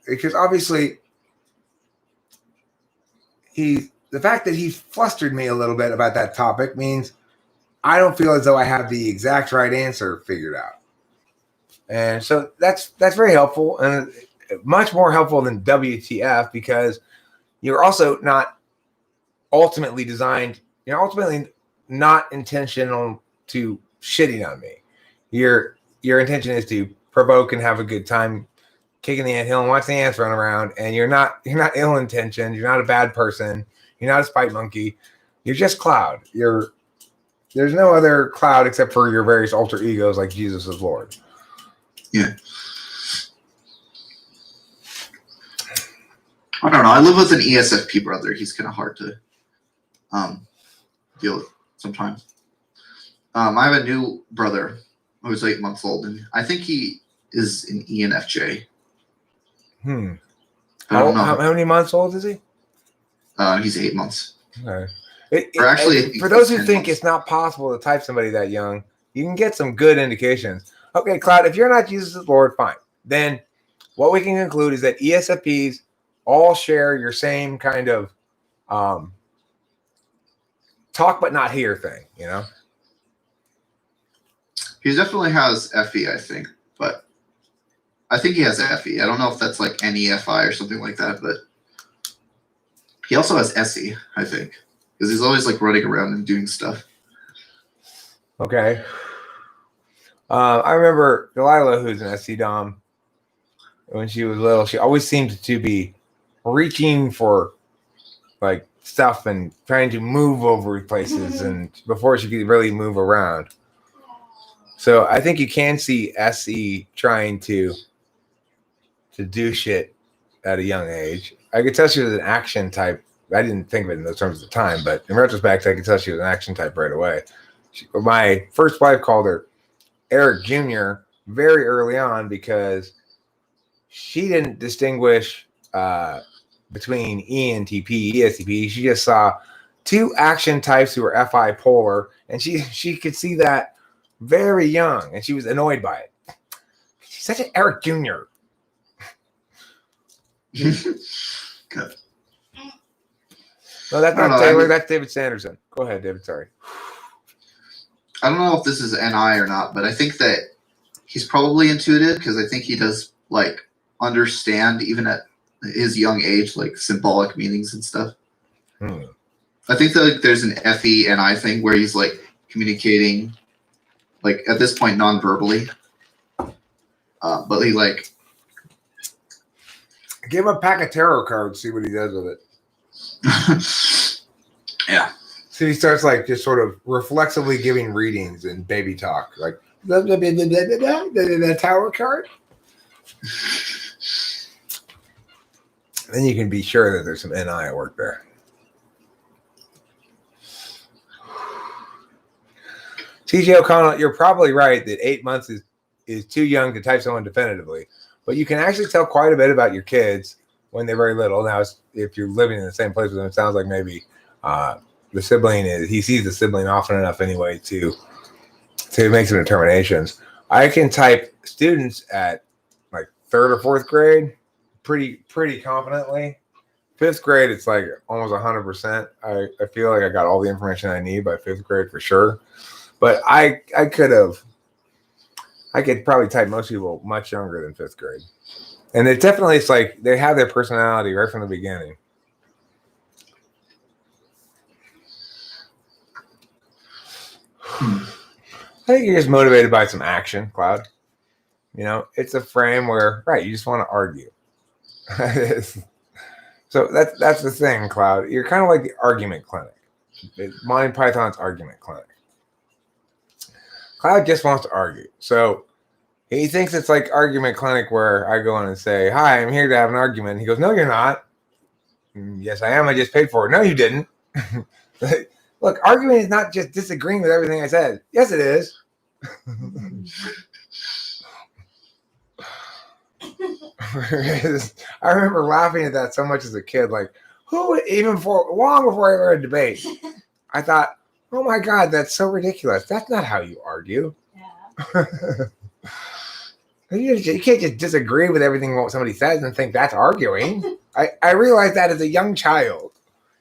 Because obviously the fact that he flustered me a little bit about that topic means I don't feel as though I have the exact right answer figured out. And so that's very helpful and much more helpful than WTF because you're also not ultimately designed, you're ultimately not intentional to shitting on me. Your intention is to provoke and have a good time kicking the anthill and watching the ants run around, and you're not ill-intentioned, you're not a bad person, you're not a spite monkey, you're just Cloud. There's no other Cloud except for your various alter egos like Jesus is Lord. Yeah. I don't know. I live with an ESFP brother. He's kind of hard to deal with sometimes. I have a new brother who's 8 months old, and I think he is an ENFJ. I don't know. How many months old is he? He's 8 months. Okay. For those who think it's not possible to type somebody that young, you can get some good indications. Okay, Cloud, if you're not Jesus' Lord, fine. Then what we can conclude is that ESFPs all share your same kind of talk but not hear thing, you know? He definitely has FE, I think, but I think he has FE. I don't know if that's like NEFI or something like that, but he also has SE, I think, because he's always like running around and doing stuff. Okay. I remember Delilah, who's an SC Dom, when she was little, she always seemed to be reaching for like stuff and trying to move over places and before she could really move around. So I think you can see SE trying to do shit at a young age. I could tell she was an action type. I didn't think of it in those terms at the time, but in retrospect, I could tell she was an action type right away. My first wife called her Eric Jr. very early on because she didn't distinguish between ENTP, ESTP. She just saw two action types who were FI polar, and she could see that very young, and she was annoyed by it. She's such an Eric Jr. Good. No, that's not Taylor. That's David Sanderson. Go ahead, David. Sorry. I don't know if this is NI or not, but I think that he's probably intuitive because I think he does like understand even at his young age, like symbolic meanings and stuff. I think that like, there's an FE NI thing where he's like communicating, like at this point non-verbally, but he like give him a pack of tarot cards, see what he does with it. Yeah. So he starts like just sort of reflexively giving readings and baby talk, like the tower card. Then you can be sure that there's some NI at work there. TJ O'Connell, you're probably right that 8 months is too young to type someone definitively, but you can actually tell quite a bit about your kids when they're very little. Now, if you're living in the same place with them, it sounds like maybe the sibling is. He sees the sibling often enough anyway to make some determinations. I can type students at like 3rd or 4th grade pretty confidently. 5th grade, it's like almost 100%. I feel like I got all the information I need by 5th grade for sure. But I could probably type most people much younger than 5th grade. And it definitely, it's like they have their personality right from the beginning. I think you're just motivated by some action, Cloud. You know, it's a frame where, right, you just want to argue. So that's the thing, Cloud. You're kind of like the argument clinic. Monty Python's argument clinic. Cloud just wants to argue. So he thinks it's like argument clinic where I go in and say, hi, I'm here to have an argument. He goes, no, you're not. Yes, I am. I just paid for it. No, you didn't. Look, arguing is not just disagreeing with everything I said. Yes, it is. I remember laughing at that so much as a kid. Like, long before I ever had a debate, I thought, oh my God, that's so ridiculous. That's not how you argue. Yeah. You can't just disagree with everything what somebody says and think that's arguing. I realized that as a young child.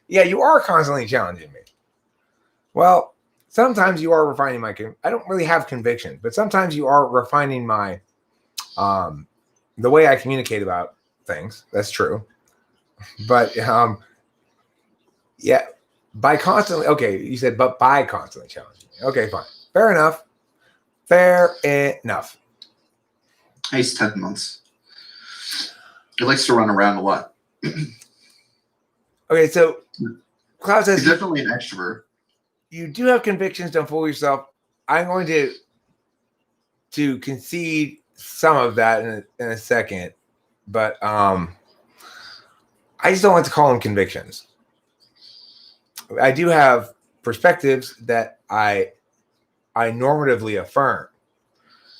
Yeah, you are constantly challenging me. Well, sometimes you are refining my. I don't really have convictions, but sometimes you are refining my, the way I communicate about things. That's true. But yeah, by constantly. Okay, you said, but by constantly challenging me. Okay, fine, fair enough. Fair enough. He's 10 months. He likes to run around a lot. Okay, so Cloud says he's definitely an extrovert. You do have convictions. Don't fool yourself. I'm going to concede some of that in a second, but I just don't like to call them convictions. I do have perspectives that I normatively affirm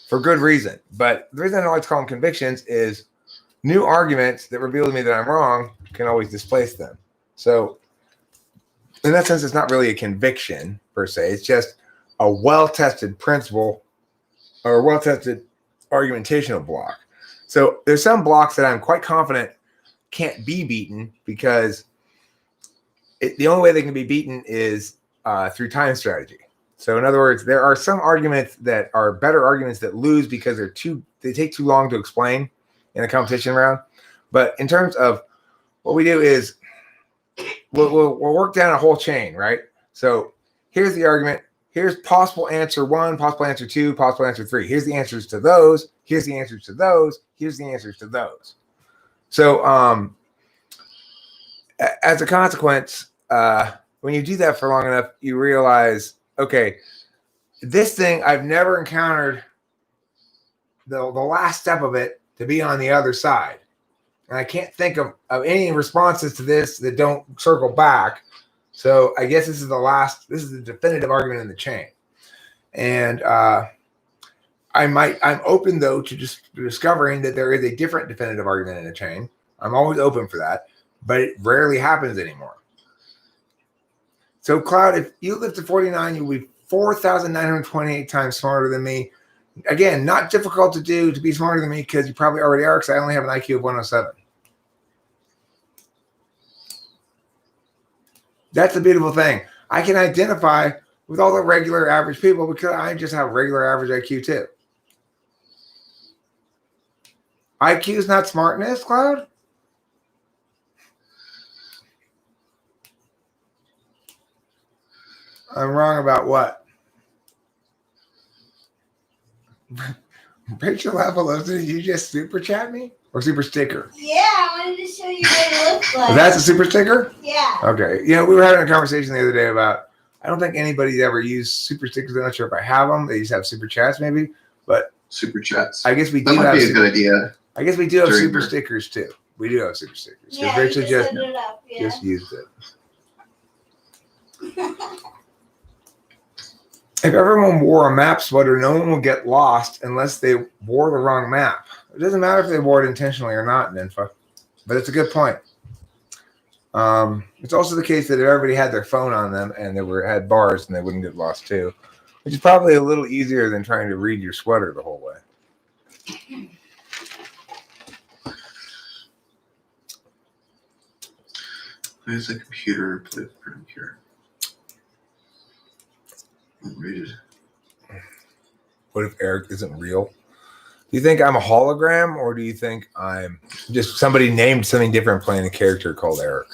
for good reason. But the reason I don't like to call them convictions is new arguments that reveal to me that I'm wrong can always displace them. So in that sense, it's not really a conviction per se. It's just a well-tested principle or a well-tested argumentational block. So there's some blocks that I'm quite confident can't be beaten because the only way they can be beaten is through time strategy. So in other words, there are some arguments that are better arguments that lose because they take too long to explain in a competition round. But in terms of what we do is we'll work down a whole chain, right? So here's the argument. Here's possible answer 1, possible answer 2, possible answer 3. Here's the answers to those. Here's the answers to those. Here's the answers to those. So as a consequence, when you do that for long enough, you realize, okay, this thing I've never encountered the last step of it to be on the other side. And I can't think of any responses to this that don't circle back. So I guess this is the definitive argument in the chain. And I'm open though to just discovering that there is a different definitive argument in the chain. I'm always open for that, but it rarely happens anymore. So Cloud, if you live to 49, you'll be 4,928 times smarter than me. Again, not difficult to do to be smarter than me because you probably already are, because I only have an IQ of 107. That's the beautiful thing. I can identify with all the regular average people because I just have regular average IQ too. IQ is not smartness, Cloud? I'm wrong about what? Rachel Appelosa, did you just super chat me? Or super sticker? Yeah, I wanted to show you what it looks like. That's a super sticker? Yeah. Okay. You know, we were having a conversation the other day about, I don't think anybody's ever used super stickers. I'm not sure if I have them. They just have super chats maybe. But super chats. I guess we do that might have be a good idea. I guess we do have super stickers too. We do have super stickers. Yeah, Rachel just set it up. Yeah. just used it. If everyone wore a map sweater, no one will get lost unless they wore the wrong map. It doesn't matter if they wore it intentionally or not, Ninfa. But it's a good point. It's also the case that if everybody had their phone on them and had bars, and they wouldn't get lost too, which is probably a little easier than trying to read your sweater the whole way. There's a computer. Play with the computer. Read it. What if Eric isn't real? Do you think I'm a hologram, or do you think I'm just somebody named something different playing a character called Eric?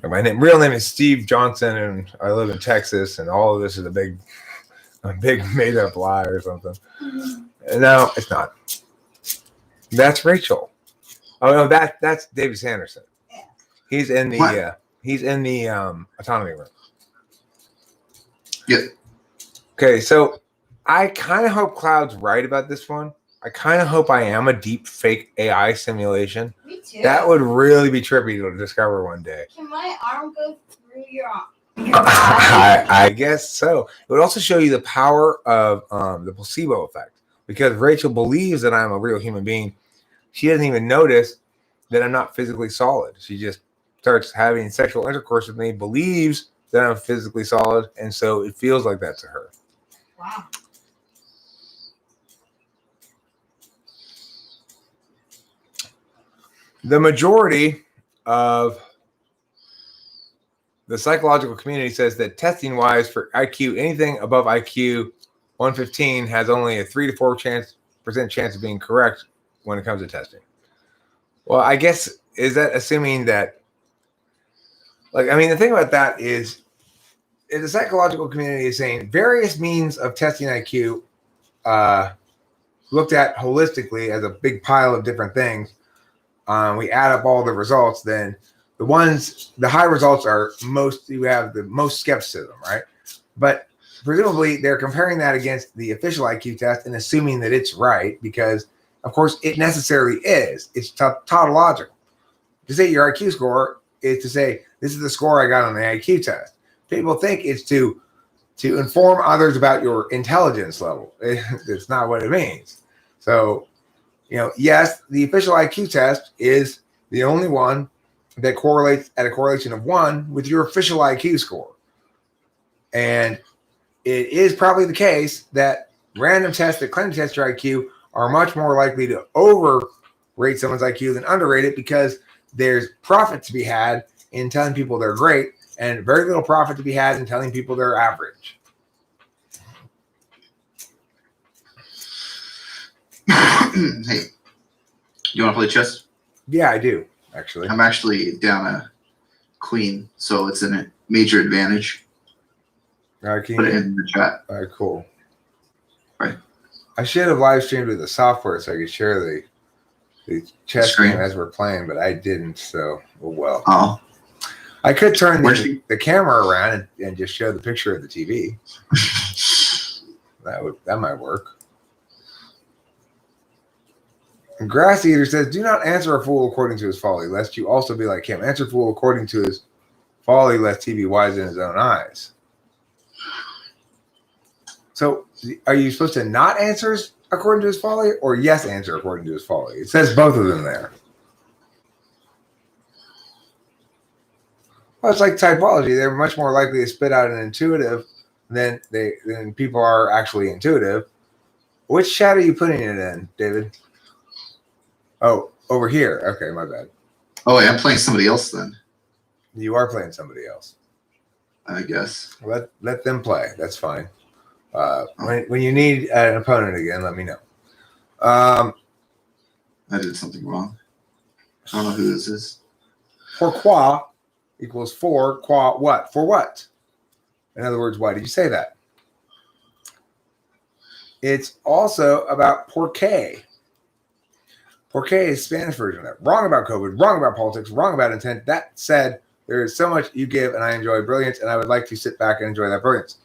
My real name is Steve Johnson, and I live in Texas, and all of this is a big made up lie or something. No, it's not. That's Rachel. Oh no, that's David Sanderson. Yeah. He's in the autonomy room. Yep. Okay, so I kind of hope Cloud's right about this one. I kind of hope I am a deep fake AI simulation. Me too. That would really be trippy to discover one day. Can my arm go through your arm? I guess so. It would also show you the power of the placebo effect, because Rachel believes that I'm a real human being. She doesn't even notice that I'm not physically solid. She just starts having sexual intercourse with me, believes that I'm physically solid, and so it feels like that to her. Wow. The majority of the psychological community says that testing wise for IQ, anything above IQ 115 has only a 3 to 4% chance of being correct when it comes to testing. Well, I guess, is that assuming that, the thing about that is the psychological community is saying various means of testing IQ looked at holistically as a big pile of different things. We add up all the results, then the high results are you have the most skepticism, right? But presumably they're comparing that against the official IQ test and assuming that it's right, because of course it necessarily is. It's tautological. To say your IQ score is to say, this is the score I got on the IQ test. People think it's to inform others about your intelligence level. It's not what it means. So, yes, the official IQ test is the only one that correlates at a correlation of 1 with your official IQ score. And it is probably the case that random tests that claim to test your IQ are much more likely to overrate someone's IQ than underrate it, because there's profit to be had in telling people they're great and very little profit to be had in telling people they're average. Hey, you want to play chess? Yeah, I do, actually. I'm actually down a queen, so it's a major advantage. Put it in the chat. All right, cool. Right. I should have live streamed with the software so I could share the chess game as we're playing, but I didn't, so well. Oh. I could turn the camera around and just show the picture of the TV. That might work. And Grass Eater says, do not answer a fool according to his folly, lest you also be like him. Answer fool according to his folly, lest he be wise in his own eyes. So are you supposed to not answer according to his folly, or yes answer according to his folly? It says both of them there. Well, it's like typology. They're much more likely to spit out an intuitive than people are actually intuitive. Which chat are you putting it in, David? Oh, over here. Okay, my bad. Oh, wait, I'm playing somebody else then. You are playing somebody else. I guess. Let them play. That's fine. When you need an opponent again, let me know. I did something wrong. I don't know who this is. Pourquoi equals for quoi what? For what? In other words, why did you say that? It's also about porque. Porque is Spanish version of that. Wrong about COVID, wrong about politics, wrong about intent. That said, there is so much you give, and I enjoy brilliance, and I would like to sit back and enjoy that brilliance.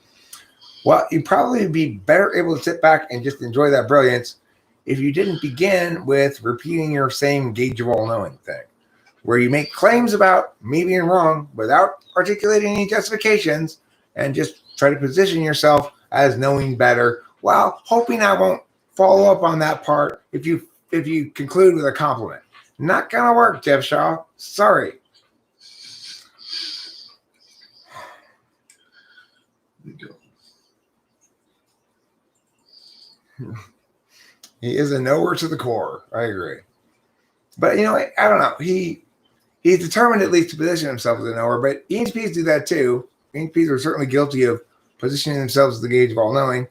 Well, you'd probably be better able to sit back and just enjoy that brilliance if you didn't begin with repeating your same gauge of all knowing thing, where you make claims about me being wrong without articulating any justifications and just try to position yourself as knowing better while hoping I won't follow up on that part if you conclude with a compliment. Not gonna work, Jeff Shaw. Sorry. He is a knower to the core. I agree. But, I don't know. He's determined at least to position himself as a knower, but ENTPs do that too. ENTPs are certainly guilty of positioning themselves as the gauge of all knowing.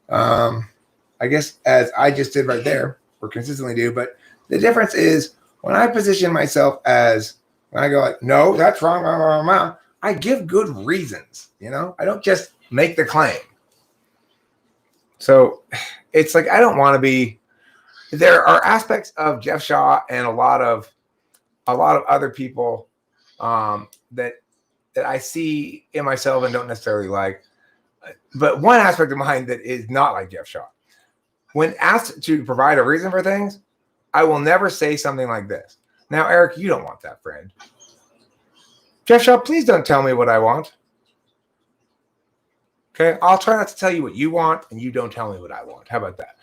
I guess as I just did right there, or consistently do. But the difference is when I position myself as, when I go like, no, that's wrong, wrong, wrong, wrong, I give good reasons. I don't just make the claim. So it's like, I don't want to be, there are aspects of Jeff Shaw and a lot of other people that I see in myself and don't necessarily like. But one aspect of mine that is not like Jeff Shaw. When asked to provide a reason for things, I will never say something like this. Now, Eric, you don't want that, friend. Jeff Shaw, please don't tell me what I want. Okay, I'll try not to tell you what you want, and you don't tell me what I want. How about that?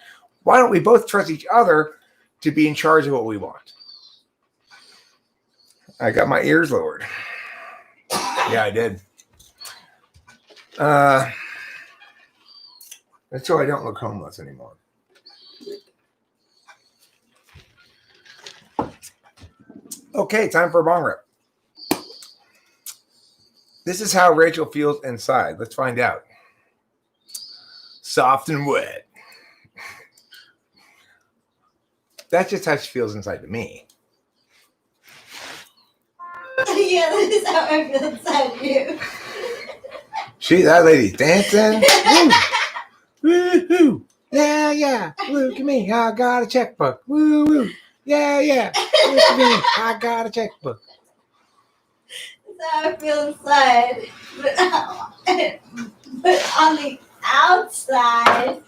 Why don't we both trust each other to be in charge of what we want? I got my ears lowered. Yeah, I did. That's so I don't look homeless anymore. Okay, time for a bong rip. This is how Rachel feels inside. Let's find out. Soft and wet. That's just how she feels inside to me. Yeah, that is how I feel inside you. That lady's dancing. Woo, woo, yeah, yeah. Look at me, I got a checkbook. Woo, woo, yeah, yeah. Look at me, I got a checkbook. That's how I feel inside. But on the outside.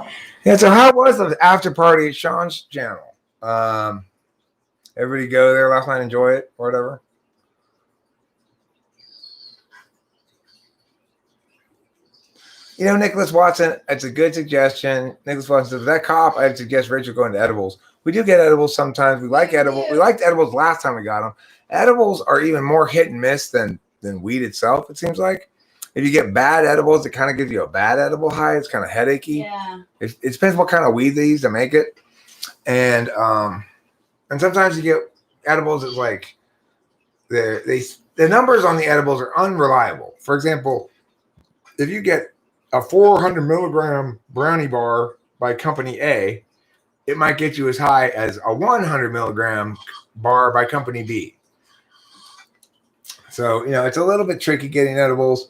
Yeah, so how was the after party at Sean's channel? Everybody go there last night, enjoy it, or whatever? Nicholas Watson, it's a good suggestion. Nicholas Watson says, that cop, I'd suggest Rachel going to edibles. We do get edibles sometimes. We like edibles. We liked edibles last time we got them. Edibles are even more hit and miss than weed itself, it seems like. If you get bad edibles, it kind of gives you a bad edible high. It's kind of headachy. Yeah. It depends what kind of weed they use to make it. And sometimes you get edibles that's like the numbers on the edibles are unreliable. For example, if you get a 400 milligram brownie bar by company A, it might get you as high as a 100 milligram bar by company B. So, it's a little bit tricky getting edibles.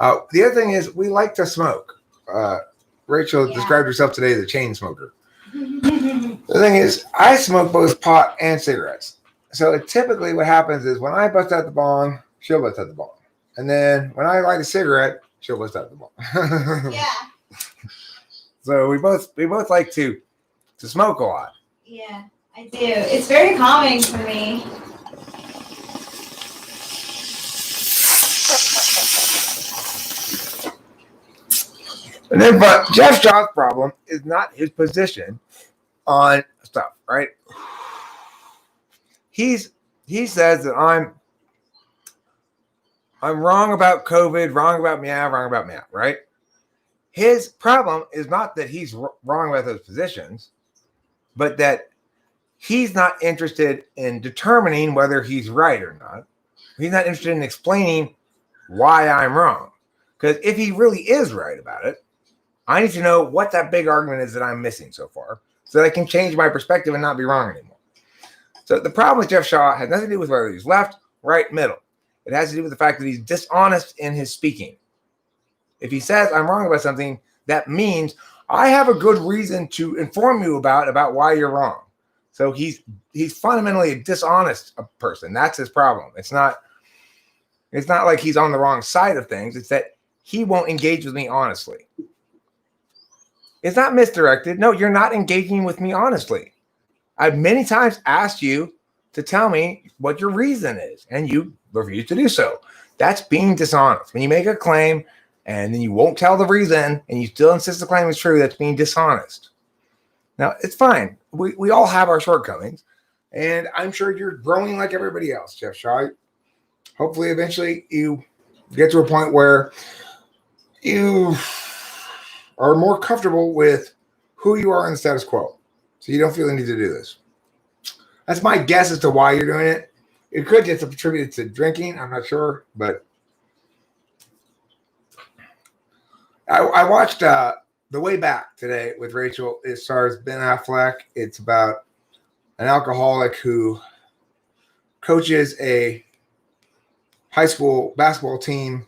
The other thing is we like to smoke. Rachel described herself today as a chain smoker. The thing is, I smoke both pot and cigarettes. So typically what happens is when I bust out the bong, she'll bust out the bong. And then when I light a cigarette, she'll bust out the bong. Yeah. So we both like to smoke a lot. Yeah, I do. It's very calming for me. And then, but Jeff Shaw's problem is not his position on stuff, right? He says that I'm wrong about COVID, wrong about meow, right? His problem is not that he's wrong about those positions, but that he's not interested in determining whether he's right or not. He's not interested in explaining why I'm wrong. Because if he really is right about it, I need to know what that big argument is that I'm missing so far so that I can change my perspective and not be wrong anymore. So the problem with Jeff Shaw has nothing to do with whether he's left, right, middle. It has to do with the fact that he's dishonest in his speaking. If he says I'm wrong about something, that means I have a good reason to inform you about why you're wrong. So he's fundamentally a dishonest person. That's his problem. It's not like he's on the wrong side of things. It's that he won't engage with me honestly. It's not misdirected. No, you're not engaging with me honestly. I've many times asked you to tell me what your reason is, and you refuse to do so. That's being dishonest. When you make a claim and then you won't tell the reason and you still insist the claim is true, that's being dishonest. Now, it's fine. We all have our shortcomings, and I'm sure you're growing like everybody else, Jeff Shaw. Hopefully, eventually, you get to a point where you are more comfortable with who you are in the status quo. So you don't feel the need to do this. That's my guess as to why you're doing it. It could just attribute it to drinking. I'm not sure, but I watched The Way Back today with Rachel. It stars Ben Affleck. It's about an alcoholic who coaches a high school basketball team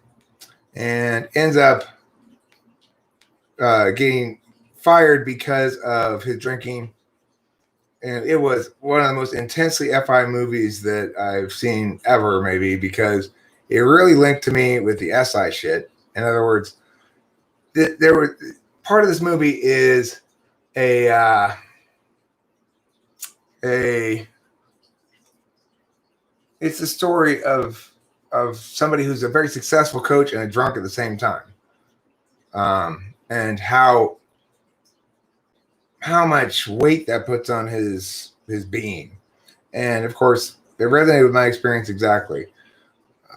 and ends up getting fired because of his drinking. And it was one of the most intensely FI movies that I've seen ever, maybe, because it really linked to me with the SI shit. In other words, there were part of this movie is it's the story of somebody who's a very successful coach and a drunk at the same time, and how much weight that puts on his being. And of course, it resonated with my experience exactly.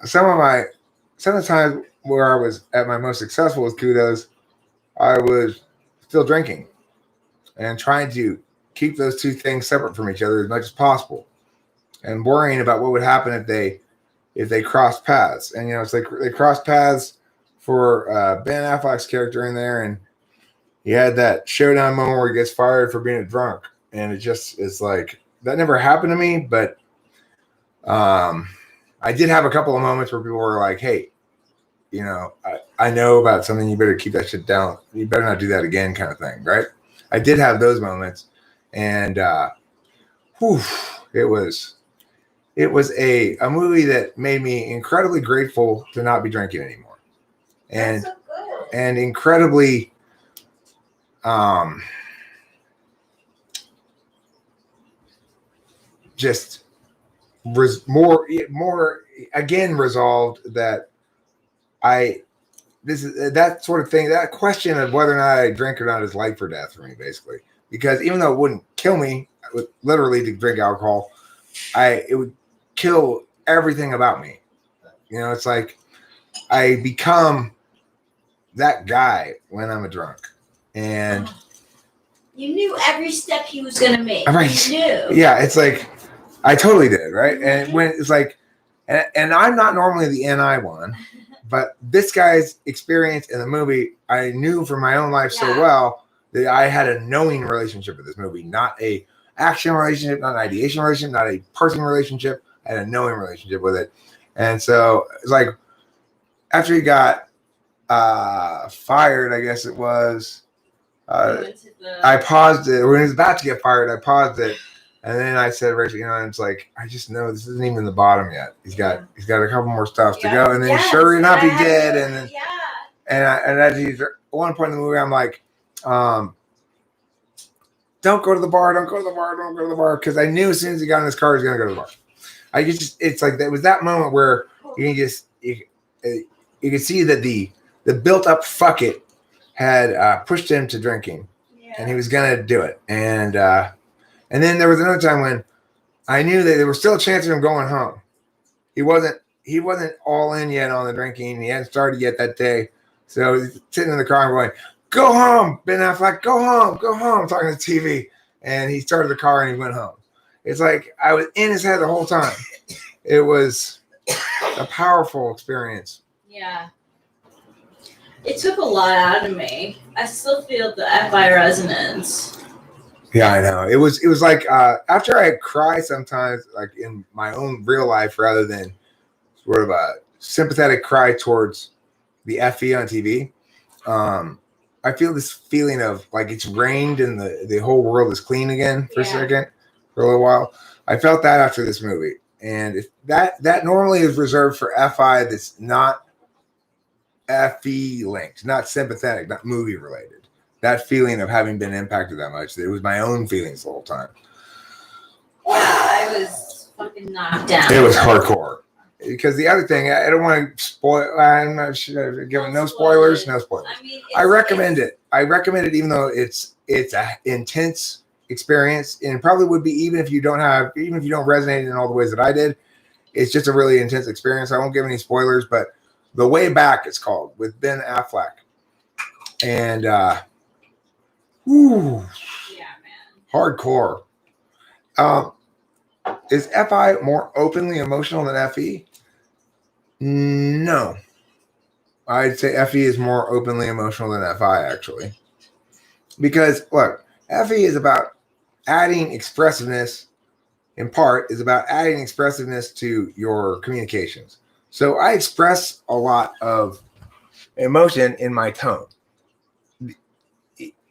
Some of the times where I was at my most successful with Kudos, I was still drinking and trying to keep those two things separate from each other as much as possible, and worrying about what would happen if they crossed paths. And it's like they crossed paths for Ben Affleck's character in there, and he had that showdown moment where he gets fired for being a drunk, and it's like that never happened to me, but I did have a couple of moments where people were like, "Hey, I know about something. You better keep that shit down. You better not do that again," kind of thing, right? I did have those moments, and it was a movie that made me incredibly grateful to not be drinking anymore, and That's so good. and incredibly just more again resolved that this is that sort of thing. That question of whether or not I drink or not is life or death for me, basically. Because even though it wouldn't kill me, literally to drink alcohol, it would kill everything about me. It's like I become that guy when I'm a drunk, and you knew every step he was gonna make. Right. You knew. Yeah, it's like I totally did, right? And when it's like, and I'm not normally the NI one. But this guy's experience in the movie, I knew from my own life so well that I had a knowing relationship with this movie, not a action relationship, not an ideation relationship, not a person relationship. I had a knowing relationship with it. And so it's like after he got fired, I guess it was, I paused it. When he was about to get fired, I paused it. And then I said, Rachel, and it's like, I just know this isn't even the bottom yet. He's got a couple more stuff to go. And then sure enough, he did. And then, and at one point in the movie, I'm like, don't go to the bar. Don't go to the bar. Don't go to the bar. Because I knew as soon as he got in his car, he was going to go to the bar. It's like, that was that moment where you could see that the built up fuck it had pushed him to drinking. Yeah. And he was going to do it. And then there was another time when I knew that there was still a chance of him going home. He wasn't all in yet on the drinking. He hadn't started yet that day. So he's sitting in the car and going, "Go home, Ben Affleck, go home, talking to TV. And he started the car and he went home. It's like I was in his head the whole time. It was a powerful experience. Yeah. It took a lot out of me. I still feel the FI resonance. Yeah, I know. It was like after I cry sometimes, like in my own real life, rather than sort of a sympathetic cry towards the FE on TV. I feel this feeling of like it's rained and the whole world is clean again for a second, for a little while. I felt that after this movie, and if that normally is reserved for FI that's not FE linked, not sympathetic, not movie related. That feeling of having been impacted that much, it was my own feelings the whole time. Yeah, I was fucking knocked down. It was hardcore. Because the other thing, I don't want to spoil. I'm not sure. Giving no spoilers. No spoilers. I mean, I recommend it. I recommend it, even though it's an intense experience, and probably would be even if you don't resonate in all the ways that I did. It's just a really intense experience. I won't give any spoilers, but The Way Back, it's called, with Ben Affleck. And whew, Yeah, man. hardcore. Is FI more openly emotional than FE? No. I'd say FE is more openly emotional than FI, actually. Because, look, FE is about adding expressiveness, in part, is about adding expressiveness to your communications. So I express a lot of emotion in my tone.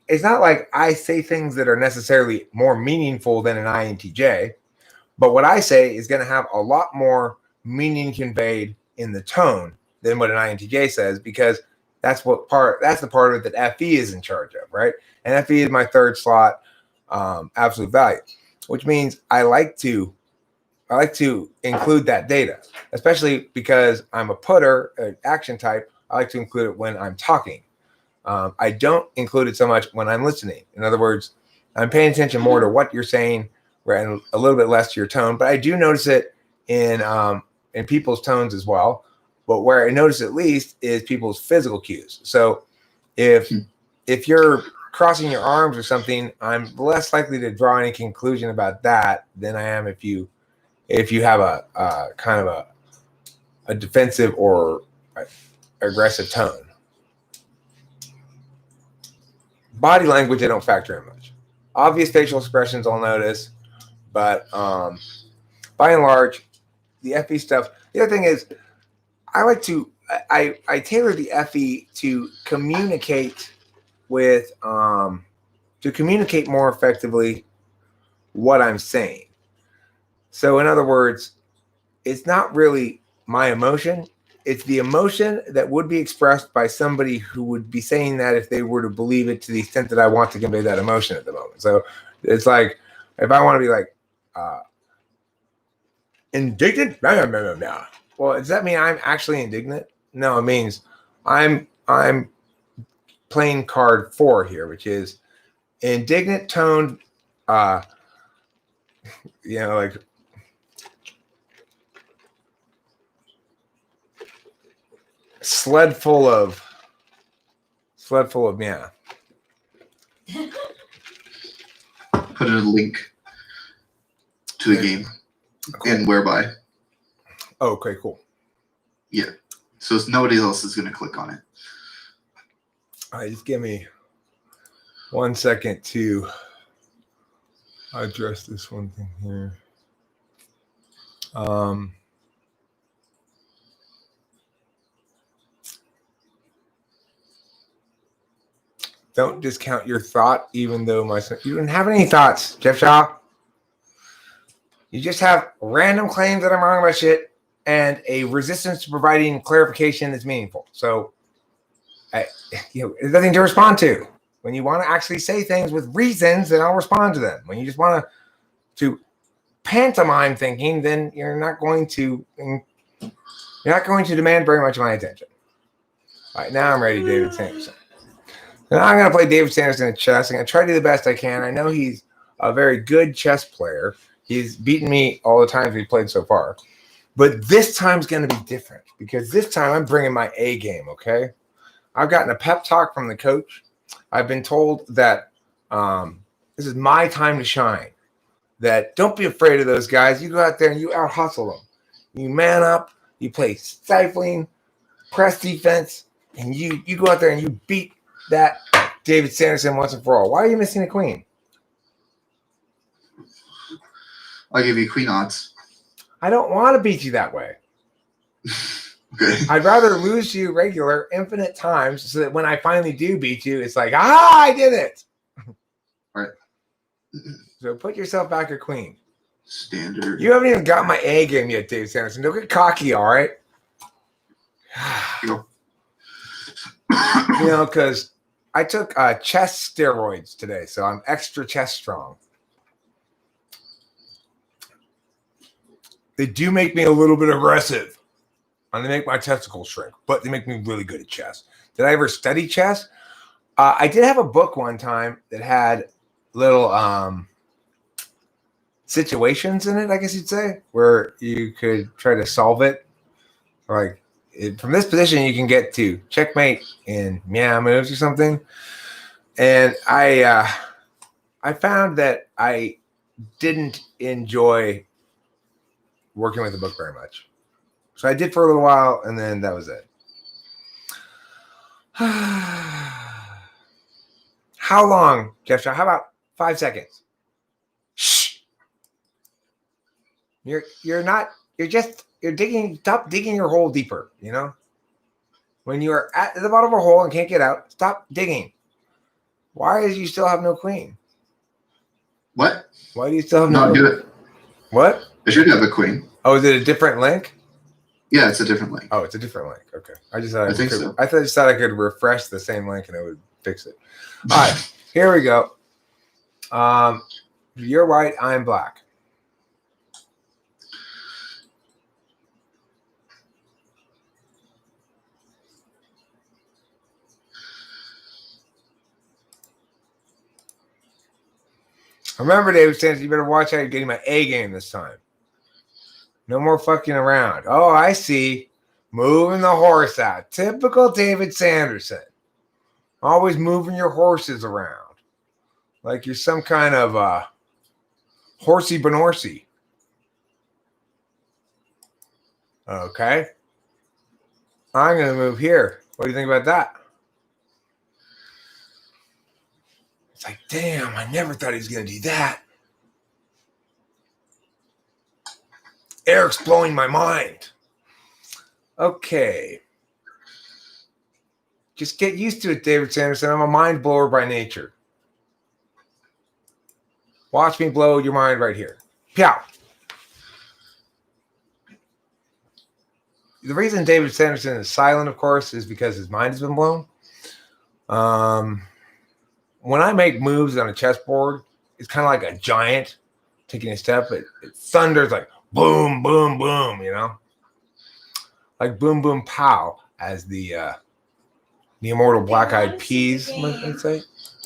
It's not like I say things that are necessarily more meaningful than an INTJ, but what I say is going to have a lot more meaning conveyed in the tone than what an INTJ says, because that's the part of it that FE is in charge of, right? And FE is my third slot, absolute value, which means I like to include that data, especially because I'm a putter, an action type. I like to include it when I'm talking. I don't include it so much when I'm listening. In other words, I'm paying attention more to what you're saying and a little bit less to your tone, but I do notice it in people's tones as well. But where I notice it least is people's physical cues. So if you're crossing your arms or something, I'm less likely to draw any conclusion about that than I am if you have a kind of a defensive or aggressive tone. Body language, I don't factor in much. Obvious facial expressions I'll notice, but by and large, the FE stuff. The other thing is, I tailor the FE to communicate with to communicate more effectively what I'm saying. So in other words, it's not really my emotion. It's the emotion that would be expressed by somebody who would be saying that if they were to believe it to the extent that I want to convey that emotion at the moment. So it's like, if I want to be like, indignant? No. Well, does that mean I'm actually indignant? No, it means I'm playing card 4 here, which is indignant toned, like sled full of yeah. Put in a link to the game and whereby. Oh, okay, cool. Yeah. So nobody else is going to click on it. All right, just give me 1 second to address this one thing here. Don't discount your thought, even though you don't have any thoughts, Jeff Shaw. You just have random claims that I'm wrong about shit and a resistance to providing clarification that's meaningful. So, there's nothing to respond to. When you want to actually say things with reasons, then I'll respond to them. When you just want to pantomime thinking, then you're not going to demand very much of my attention. All right, now I'm ready, David Sanderson. Now I'm going to play David Sanderson at chess. I'm going to try to do the best I can. I know he's a very good chess player. He's beaten me all the times we've played so far. But this time's going to be different because this time I'm bringing my A game, okay? I've gotten a pep talk from the coach. I've been told that this is my time to shine, that don't be afraid of those guys. You go out there and you out-hustle them. You man up, you play stifling, press defense, and you go out there and you beat that David Sanderson once and for all. Why are you missing a queen? I'll give you queen odds. I don't want to beat you that way. Okay. I'd rather lose to you regular infinite times so that when I finally do beat you, it's like, I did it. All right. So put yourself back at queen. Standard. You haven't even got my A game yet, David Sanderson. Don't get cocky, all right? Because I took chess steroids today, so I'm extra chess strong. They do make me a little bit aggressive, and they make my testicles shrink, but they make me really good at chess. Did I ever study chess? I did have a book one time that had little situations in it, I guess you'd say, where you could try to solve it. Like, from this position, you can get to checkmate in meow moves or something. And I found that I didn't enjoy working with the book very much. So I did for a little while, and then that was it. How long, Jeff? How about 5 seconds? Shh. You're digging. Stop digging your hole deeper. You know, when you are at the bottom of a hole and can't get out, stop digging. Why do you still have no queen? What? Why do you still have no? Do it. What? I should have a queen. Oh, is it a different link? Yeah, it's a different link. Oh, it's a different link. Okay, I just thought so. I just thought I could refresh the same link and it would fix it. All right, here we go. You're white. I'm black. Remember, David Sands, you better watch out. You're getting my A game this time. No more fucking around. Oh, I see. Moving the horse out. Typical David Sanderson. Always moving your horses around. Like you're some kind of horsey benorsey. Okay. I'm going to move here. What do you think about that? It's like, damn, I never thought he was going to do that. Eric's blowing my mind. Okay. Just get used to it, David Sanderson. I'm a mind blower by nature. Watch me blow your mind right here. Pow. The reason David Sanderson is silent, of course, is because his mind has been blown. When I make moves on a chessboard, it's kind of like a giant taking a step. It thunders like boom, boom, boom, you know? Like boom, boom, pow, as the immortal black-eyed peas might say.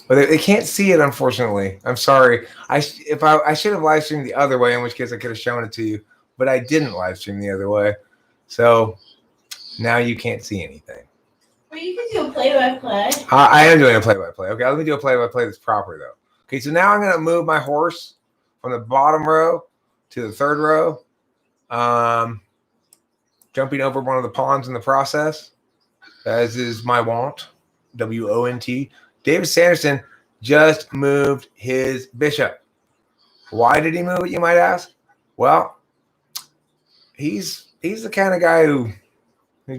But they can't see it, unfortunately. I'm sorry. I should have live streamed the other way, in which case I could have shown it to you. But I didn't live stream the other way. So now you can't see anything. Well, you can do a play-by-play. I am doing a play-by-play. Okay, let me do a play-by-play that's proper, though. Okay, so now I'm going to move my horse from the bottom row to the third row, jumping over one of the pawns in the process, as is my wont, WONT. David Sanderson just moved his bishop. Why did he move it, you might ask? Well, he's the kind of guy who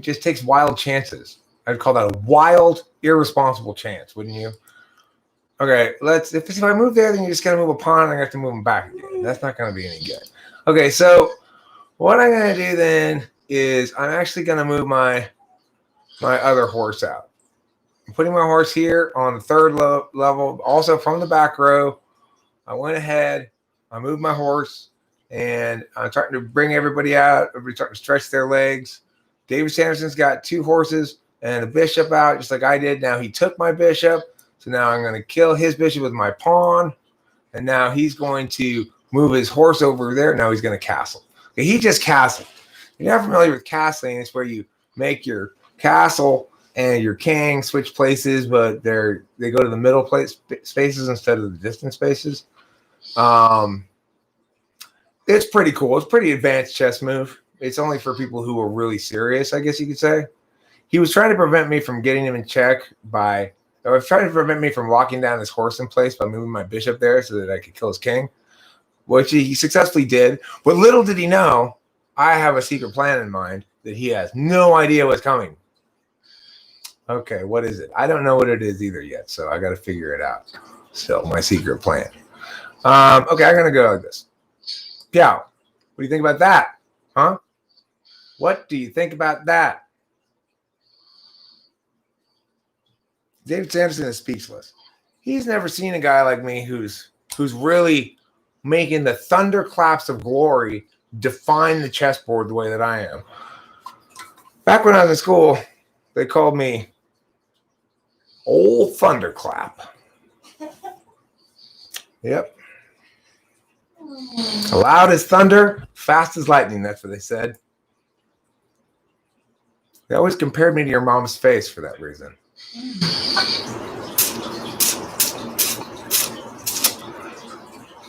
just takes wild chances. I'd call that a wild, irresponsible chance, wouldn't you? Okay, if I move there, then you're just going to move a pawn and I have to move him back again. That's not going to be any good. Okay, so what I'm going to do then is I'm actually going to move my other horse out. I'm putting my horse here on the third level, also from the back row. I went ahead, I moved my horse, and I'm trying to bring everybody out. Everybody's starting to stretch their legs. David Sanderson's got two horses and a bishop out, just like I did. Now he took my bishop, so now I'm going to kill his bishop with my pawn, and now he's going to move his horse over there. Now he's going to castle. Okay, he just castled. You're not familiar with castling. It's where you make your castle and your king switch places, but they go to the middle spaces instead of the distant spaces. It's pretty cool. It's a pretty advanced chess move. It's only for people who are really serious, I guess you could say. He was trying to prevent me from getting him in check or trying to prevent me from locking down his horse in place by moving my bishop there so that I could kill his king, which he successfully did. But little did he know, I have a secret plan in mind that he has no idea what's coming. Okay, what is it? I don't know what it is either yet, so I got to figure it out. Still, my secret plan. Okay, I'm going to go like this. Piao, what do you think about that? Huh? What do you think about that? David Sanderson is speechless. He's never seen a guy like me who's really making the thunderclaps of glory define the chessboard the way that I am. Back when I was in school, they called me Old Thunderclap. Yep. Loud as thunder, fast as lightning. That's what they said. They always compared me to your mom's face for that reason.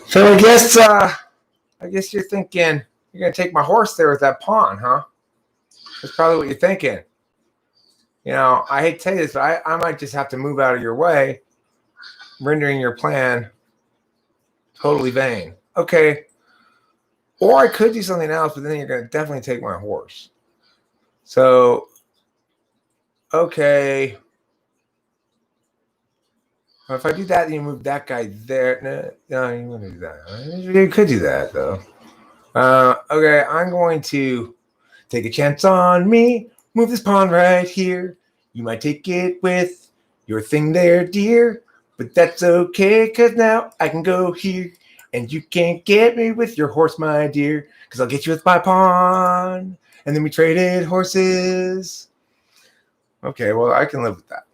So I guess you're thinking you're gonna take my horse there with that pawn, huh? That's probably what you're thinking. You know, I hate to tell you this, but I might just have to move out of your way, rendering your plan totally vain. Okay. Or I could do something else, but then you're going to definitely take my horse. So, okay. Well, if I do that, then you move that guy there. No, you wouldn't do that. You could do that, though. Okay, I'm going to take a chance on me. Move this pawn right here. You might take it with your thing there, dear. But that's okay, because now I can go here. And you can't get me with your horse, my dear. Because I'll get you with my pawn. And then we traded horses. Okay, well, I can live with that.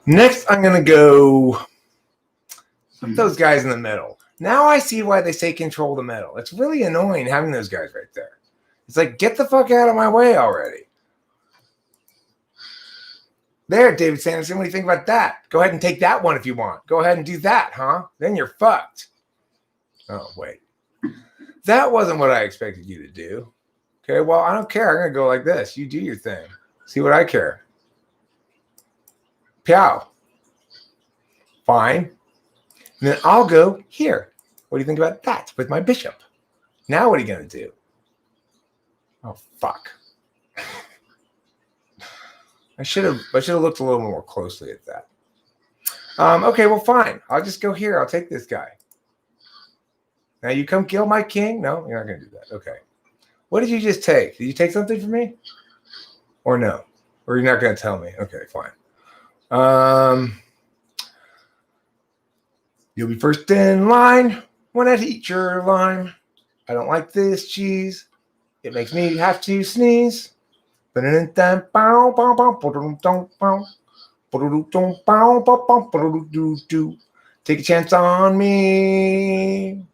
Next, I'm going to go with those guys in the middle. Now I see why they say control the middle. It's really annoying having those guys right there. It's like, get the fuck out of my way already. There, David Sanderson, what do you think about that? Go ahead and take that one if you want. Go ahead and do that, huh? Then you're fucked. Oh, wait. That wasn't what I expected you to do. Okay, well, I don't care. I'm going to go like this. You do your thing. See what I care. Pow. Fine. And then I'll go here. What do you think about that with my bishop? Now what are you going to do? Oh, fuck. I should have looked a little more closely at that. Okay, well, fine. I'll just go here. I'll take this guy. Now you come kill my king? No, you're not going to do that. Okay. What did you just take? Did you take something from me? Or no? Or you're not going to tell me? Okay, fine. You'll be first in line when I eat your lime. I don't like this cheese. It makes me have to sneeze. Take a chance on me,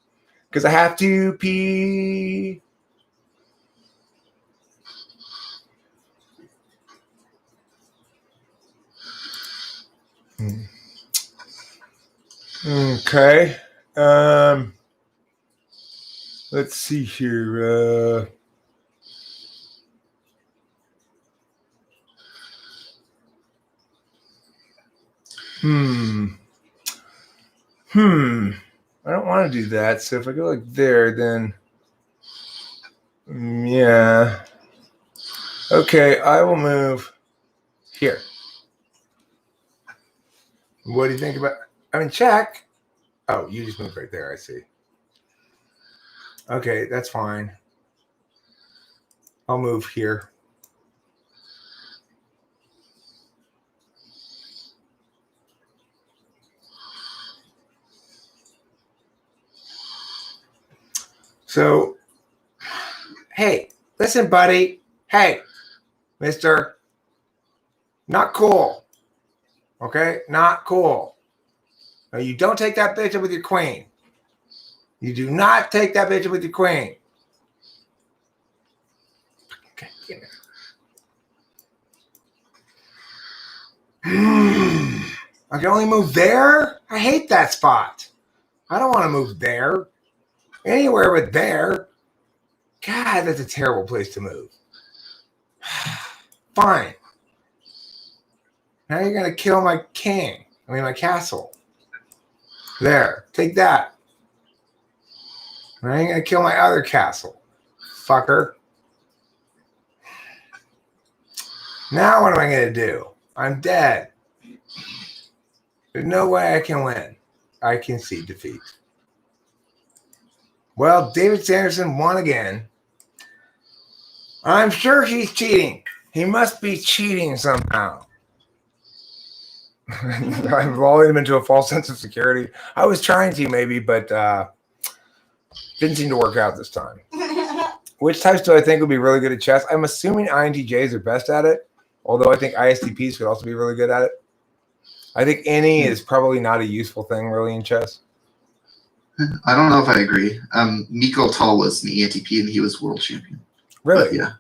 because I have to pee. Okay. Let's see here. I don't want to do that. So if I go like there, then yeah. Okay, I will move here. What do you think about? I mean, check. Oh, you just moved right there. I see. Okay, that's fine. I'll move here. So, hey, listen, buddy. Hey, mister. Not cool. Okay? Not cool. No, you don't take that bitch up with your queen. You do not take that bitch up with your queen. Okay, I can only move there? I hate that spot. I don't want to move there. Anywhere but there. God, that's a terrible place to move. Fine. Now you're going to kill my king. I mean, my castle. There. Take that. Now you're going to kill my other castle. Fucker. Now what am I going to do? I'm dead. There's no way I can win. I concede defeat. Well, David Sanderson won again. I'm sure he's cheating. He must be cheating somehow. I've lulled him into a false sense of security. I was trying to maybe, but didn't seem to work out this time. Which types do I think would be really good at chess? I'm assuming INTJs are best at it, although I think ISTPs could also be really good at it. I think any is probably not a useful thing really in chess. I don't know if I agree. Miko Tall was an ENTP and he was world champion. Really? But yeah.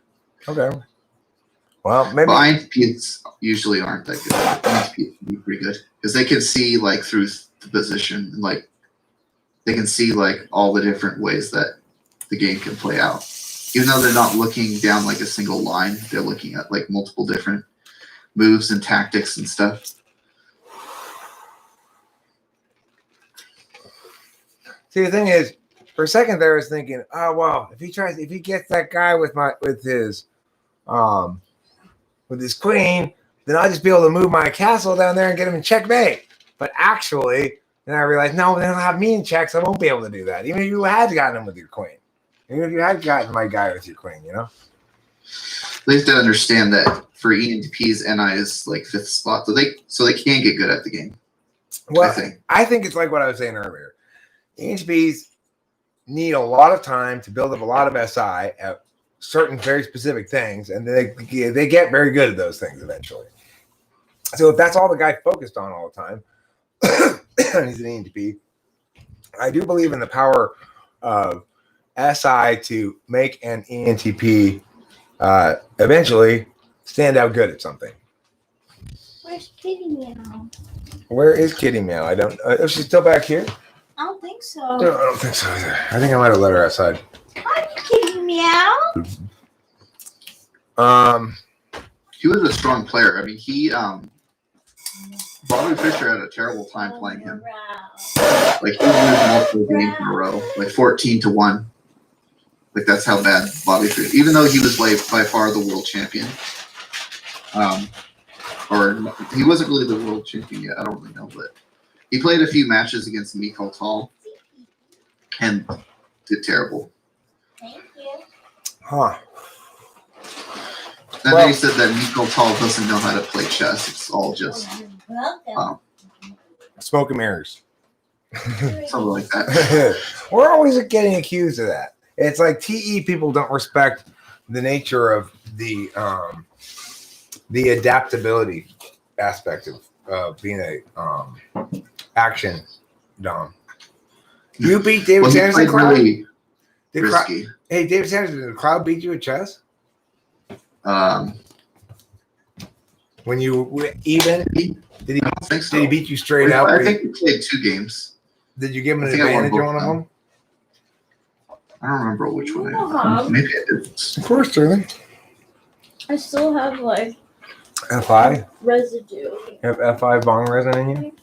Okay. Well, maybe. But INTPs usually aren't that good. INTPs can be pretty good because they can see like through the position, and like they can see like all the different ways that the game can play out. Even though they're not looking down like a single line, they're looking at like multiple different moves and tactics and stuff. See, the thing is, for a second there, I was thinking, oh well, if he gets that guy with his queen, then I'll just be able to move my castle down there and get him in checkmate. But actually, then I realized, no, they don't have me in checks. I won't be able to do that. Even if you had gotten him with your queen, even if you had gotten my guy with your queen, you know. They have to understand that for ENTPs, NI is like 5th spot, so they can get good at the game. Well, I think it's like what I was saying earlier. ENTPs need a lot of time to build up a lot of SI at certain very specific things, and they get very good at those things eventually. So if that's all the guy focused on all the time, and he's an ENTP, I do believe in the power of SI to make an ENTP eventually stand out good at something. Where's Kitty Meow? Where is Kitty Meow? I don't. Is she still back here? I don't think so. No, I don't think so either. I think I might have let her outside. Hi, Kitty Meow. He was a strong player. I mean, Bobby Fischer had a terrible time playing him. Like he won multiple games in a row, like 14-1. Like that's how bad Bobby Fischer. Even though he was like by far the world champion, or he wasn't really the world champion yet. I don't really know, but he played a few matches against Miko Tall and did terrible. Thank you. Huh. And then he said that Miko Tall doesn't know how to play chess. It's all just smoke and mirrors. something like that. We're always getting accused of that. It's like TE people don't respect the nature of the adaptability aspect of being a action dom. You beat David Sanderson. Really risky. Hey, David Sanderson, did the crowd beat you at chess? When you were even? Did he? I don't think so. Did he beat you straight out? I think we played 2 games. Did you give him an advantage on one of them? I don't remember which one. Maybe I did. Of course, Sterling. I still have like FI? residue. You have FI bong resin in you?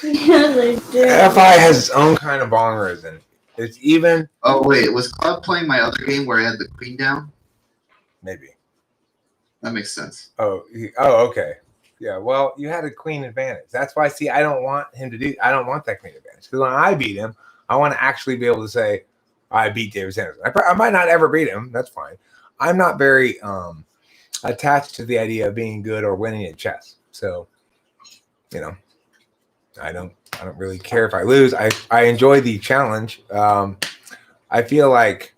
Yes, I do. FI has its own kind of bong resin. It's even. Oh, wait. Was Cloud playing my other game where I had the queen down? Maybe. That makes sense. Oh, okay. Yeah, well, you had a queen advantage. That's why, I don't want him to do. I don't want that queen advantage. Because when I beat him, I want to actually be able to say, I beat David Sanderson. I might not ever beat him. That's fine. I'm not very attached to the idea of being good or winning at chess. So, I don't really care if I lose. I enjoy the challenge. I feel like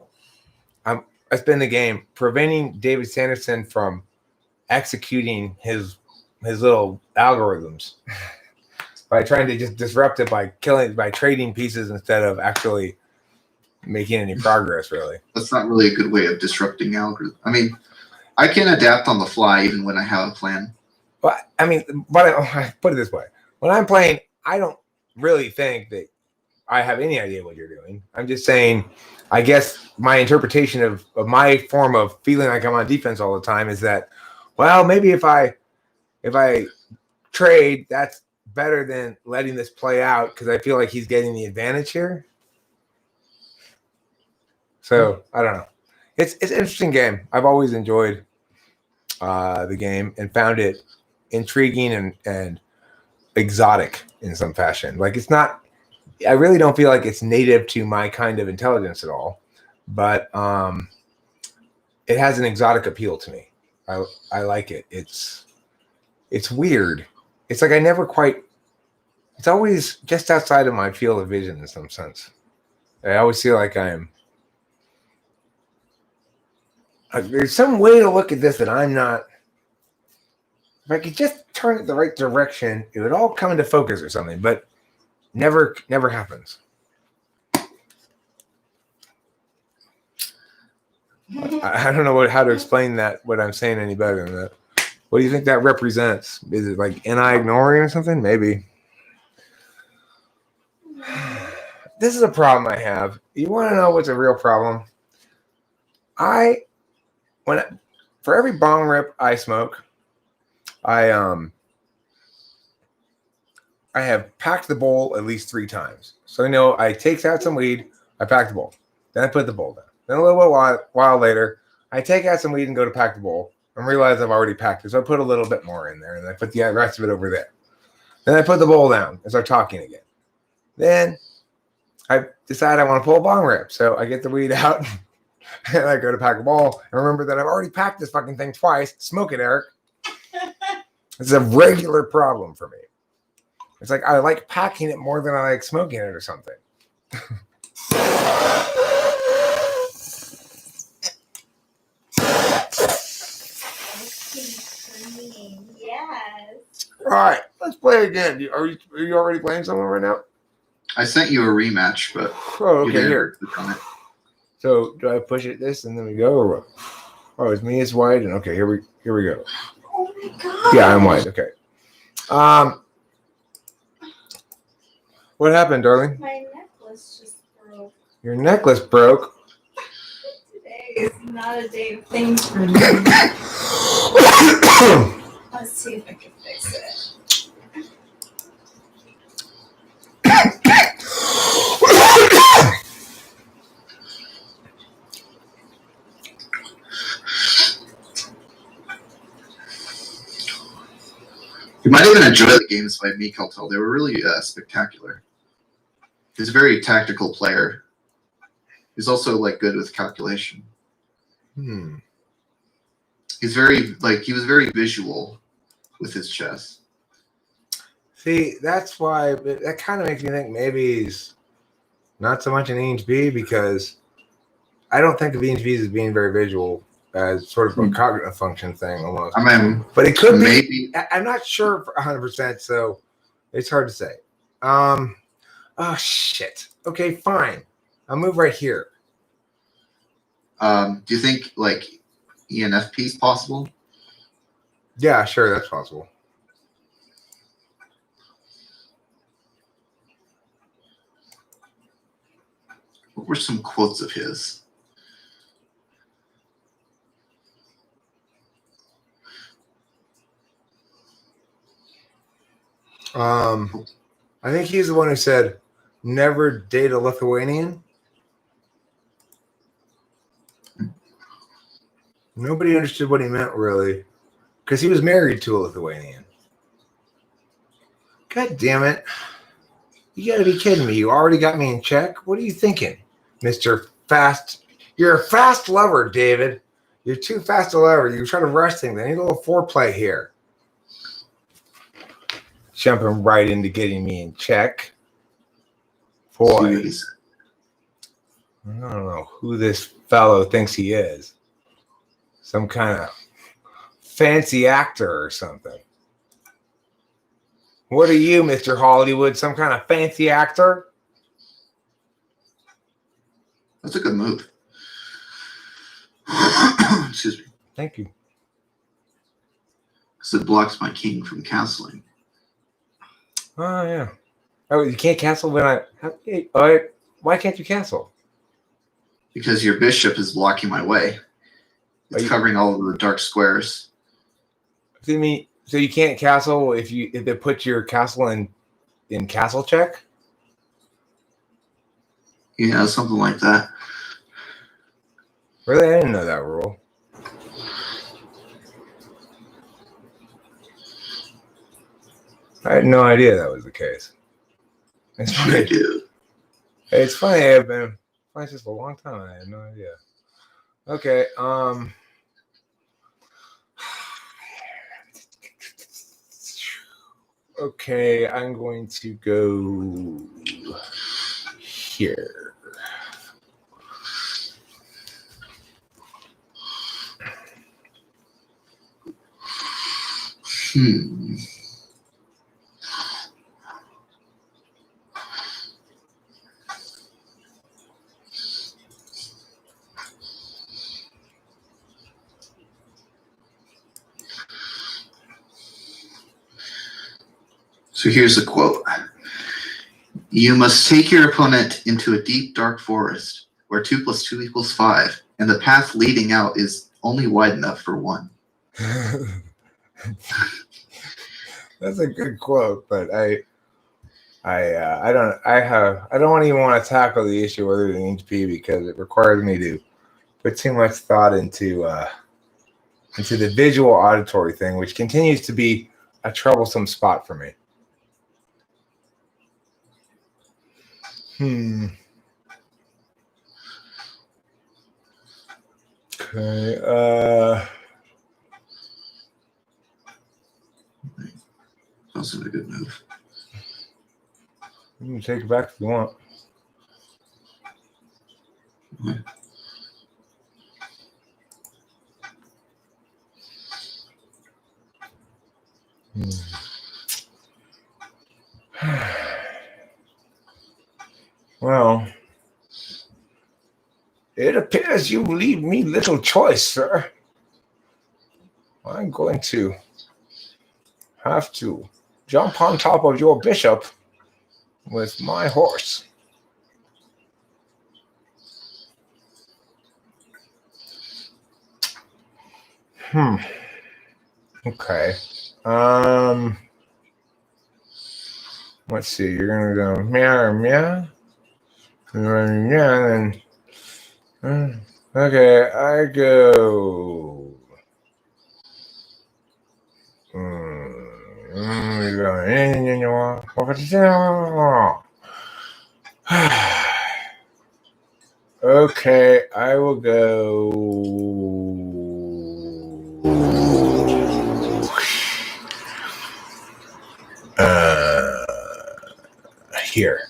I spend the game preventing David Sanderson from executing his little algorithms by trying to just disrupt it by trading pieces instead of actually making any progress. Really, that's not really a good way of disrupting algorithm. I mean, I can adapt on the fly even when I have a plan. Well, I mean, but I put it this way: when I'm playing, I don't really think that I have any idea what you're doing. I'm just saying, I guess my interpretation of my form of feeling like I'm on defense all the time is that, well, maybe if I trade, that's better than letting this play out because I feel like he's getting the advantage here. So I don't know. It's an interesting game. I've always enjoyed the game and found it intriguing and exotic in some fashion. Like it's not. I really don't feel like it's native to my kind of intelligence at all, but it has an exotic appeal to me. I like it. It's weird. It's like I never quite. It's always just outside of my field of vision in some sense. I always feel like there's some way to look at this that I'm not. If I could just turn it the right direction, it would all come into focus or something. But never happens. I don't know how to explain that, what I'm saying any better than that. What do you think that represents? Is it like NI ignoring or something? Maybe. This is a problem I have. You want to know what's a real problem? For every bong rip I smoke, I have packed the bowl at least 3 times. So I take out some weed, I pack the bowl, then I put the bowl down. Then a little bit while later, I take out some weed and go to pack the bowl and realize I've already packed it. So I put a little bit more in there and I put the rest of it over there. Then I put the bowl down and start talking again. Then I decide I want to pull a bong rip. So I get the weed out and I go to pack a bowl and remember that I've already packed this fucking thing twice. Smoke it, Eric. It's a regular problem for me. It's like I like packing it more than I like smoking it or something. Yes. All right, let's play again. Are you already playing someone right now? I sent you a rematch, but Oh, you okay, didn't here. click on it. So do I push it this and then we go or what? Oh, it's me, it's white, and okay, here we go. Oh my god. Yeah, I'm white. Okay. What happened, darling? My necklace just broke. Your necklace broke. Today is not a day of things for me. Let's see if I can fix it. You might even enjoy the games by me, Keltel. They were really spectacular. He's a very tactical player. He's also good with calculation. He's he was very visual with his chess. See, that's why that kind of makes me think maybe he's not so much an ENTP because I don't think of ENTPs as being very visual, as sort of a cognitive function thing almost. I mean, but it could maybe. be. I'm not sure for 100%, so it's hard to say. Oh shit. Okay, fine. I'll move right here. Do you think ENFP is possible? Yeah, sure, that's possible. What were some quotes of his? I think he's the one who said, "Never date a Lithuanian." Nobody understood what he meant really, because he was married to a Lithuanian. God damn it! You got to be kidding me! You already got me in check. What are you thinking, Mister Fast? You're a fast lover, David. You're too fast a lover. You try to rush things. I need a little foreplay here. Jumping right into getting me in check. Boy, Jeez. I don't know who this fellow thinks he is. Some kind of fancy actor or something. What are you, Mr. Hollywood? Some kind of fancy actor? That's a good move. Excuse me. Thank you. Because it blocks my king from castling. Oh, yeah. Oh, you can't cancel when why can't you cancel? Because your bishop is blocking my way. It's covering all of the dark squares. So you can't castle if it puts your castle in castle check? Yeah, something like that. Really? I didn't know that rule. I had no idea that was the case. It's funny. I do. It's funny. I've been playing this a long time. I had no idea. Okay. Okay, I'm going to go here. So here's a quote. You must take your opponent into a deep, dark forest where 2 + 2 = 5, and the path leading out is only wide enough for one. That's a good quote, but I don't even want to tackle the issue whether it needs to be because it requires me to put too much thought into the visual auditory thing, which continues to be a troublesome spot for me. Okay. Also a good move. You can take it back if you want. Well, it appears you leave me little choice, sir. I'm going to have to jump on top of your bishop with my horse. Okay. Let's see. You're gonna go meow meow. Yeah, and okay, I go. Okay, I will go here.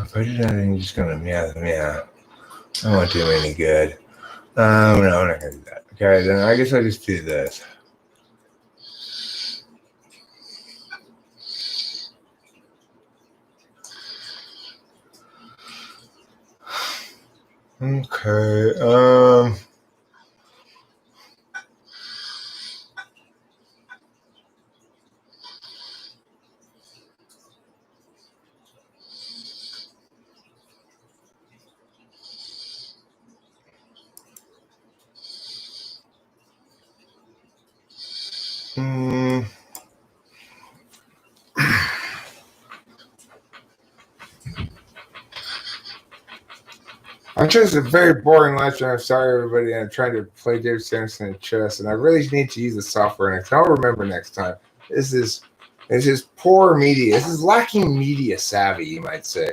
If I do that, I'm just gonna meow. I won't do me any good. No, I'm not gonna do that. Okay, then I guess I'll just do this. Okay, I'm just a very boring lecture. I'm sorry, everybody. I'm trying to play Dave Sanderson in chess, and I really need to use the software next time. I'll remember next time. This is poor media. This is lacking media savvy, you might say.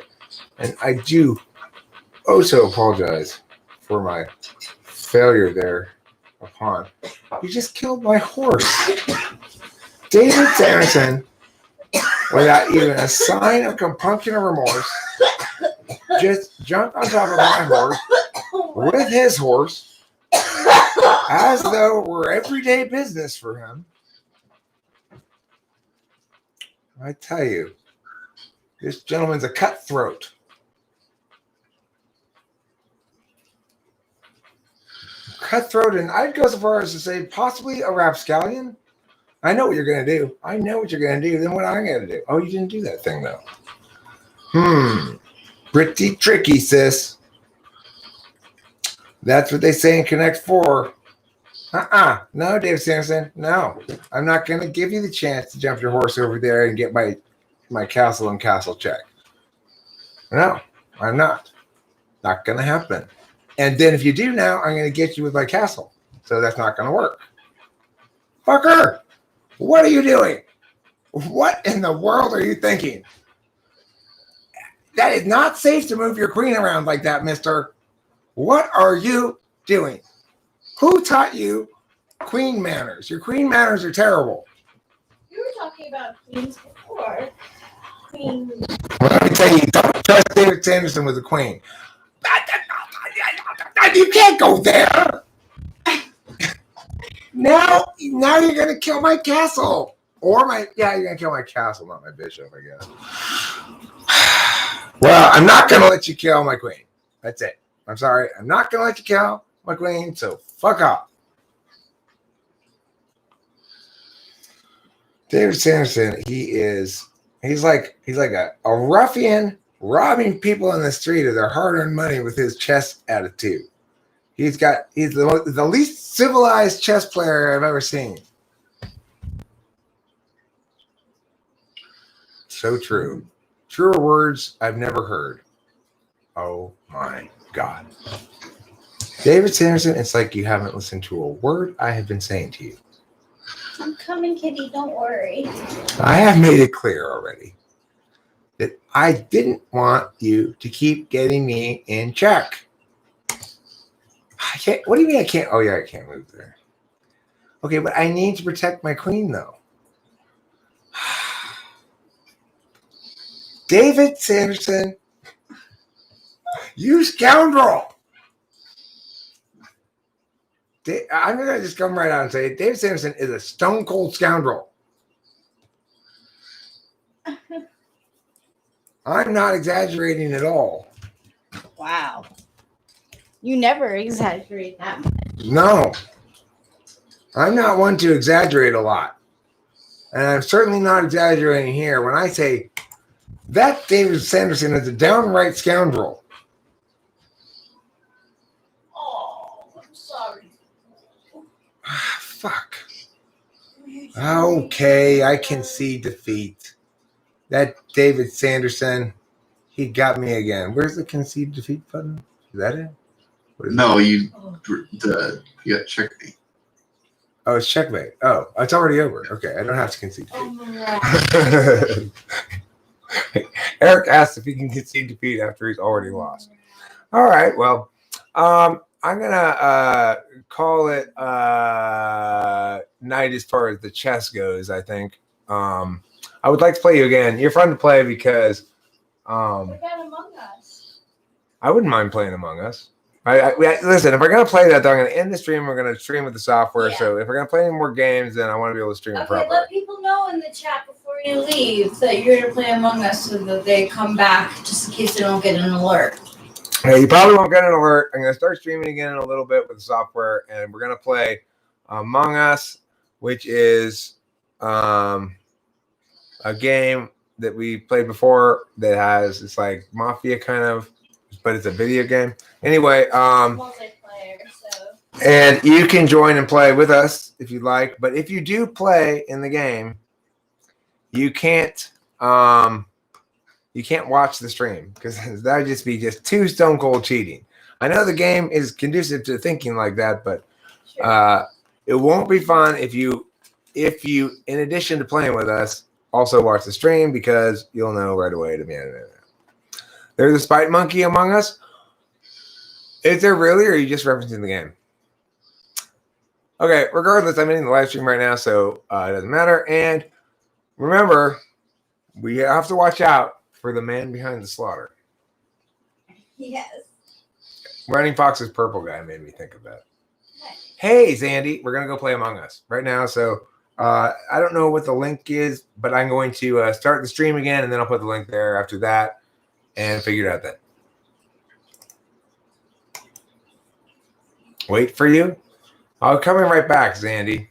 And I do also apologize for my failure there upon. You just killed my horse. David Sanderson, without even a sign of compunction or remorse, just jumped on top of my horse with his horse as though it were everyday business for him. I tell you, this gentleman's a cutthroat. Cutthroat, and I'd go so far as to say possibly a rapscallion. I know what you're going to do. I know what you're going to do. Then what I'm going to do? Oh, you didn't do that thing, though. Pretty tricky, sis. That's what they say in Connect 4. No, Dave Sanderson. No. I'm not going to give you the chance to jump your horse over there and get my castle and castle check. No, I'm not. Not going to happen. And then if you do now, I'm going to get you with my castle. So that's not going to work. Fucker! What are you doing? What in the world are you thinking? That is not safe to move your queen around like that, mister. What are you doing? Who taught you queen manners? Your queen manners are terrible. You were talking about queens before. Queen. Well, let me tell you, don't trust David Sanderson with a queen. You can't go there. Now you're going to kill my castle. Or you're going to kill my castle, not my bishop, I guess. Well, I'm not going to let you kill my queen. That's it. I'm sorry. I'm not going to let you kill my queen, so fuck off. David Sanderson, he's like a ruffian robbing people in the street of their hard-earned money with his chess attitude. He's the least civilized chess player I've ever seen. So true. Truer words I've never heard. Oh my God. David Sanderson, it's like you haven't listened to a word I have been saying to you. I'm coming, kitty. Don't worry. I have made it clear already that I didn't want you to keep getting me in check. I can't. What do you mean I can't? Oh, yeah, I can't move there. Okay, but I need to protect my queen, though. David Sanderson, you scoundrel. I'm going to just come right out and say David Sanderson is a stone cold scoundrel. I'm not exaggerating at all. Wow. You never exaggerate that much. No. I'm not one to exaggerate a lot. And I'm certainly not exaggerating here when I say that David Sanderson is a downright scoundrel. Oh, I'm sorry. Fuck. Okay, I concede defeat. That David Sanderson, he got me again. Where's the concede defeat button? Is that it? No, you got checkmate. Oh, it's checkmate. Oh, it's already over. Okay, I don't have to concede defeat. Eric asked if he can concede defeat after he's already lost. All right, well, I'm gonna call it night as far as the chess goes. I think I would like to play you again. You're fun to play because What about Among Us? I wouldn't mind playing Among Us. Listen, if we're gonna play that, then I'm gonna end the stream. We're gonna stream with the software. Yeah. So if we're gonna play any more games, then I want to be able to stream it properly. Let people know in the chat before you leave that you're gonna play Among Us so that they come back just in case they don't get an alert. Yeah, you probably won't get an alert. I'm gonna start streaming again in a little bit with the software, and we're gonna play Among Us, which is a game that we played before that has it's like mafia kind of, but it's a video game. Anyway, Multiplayer, so. and you can join and play with us if you'd like. But if you do play in the game, you can't watch the stream because that would just be too stone cold cheating. I know the game is conducive to thinking like that, but it won't be fun if you, in addition to playing with us, also watch the stream because you'll know right away to be in it. There's a spite monkey among us. Is there really, or are you just referencing the game? Okay, regardless, I'm in the live stream right now, so it doesn't matter. And remember, we have to watch out for the man behind the slaughter. Yes. Running Fox's purple guy made me think of that. Hey, Zandy, we're going to go play Among Us right now. So I don't know what the link is, but I'm going to start the stream again, and then I'll put the link there after that and figure it out then. Wait for you. I'll come in right back, Zandy.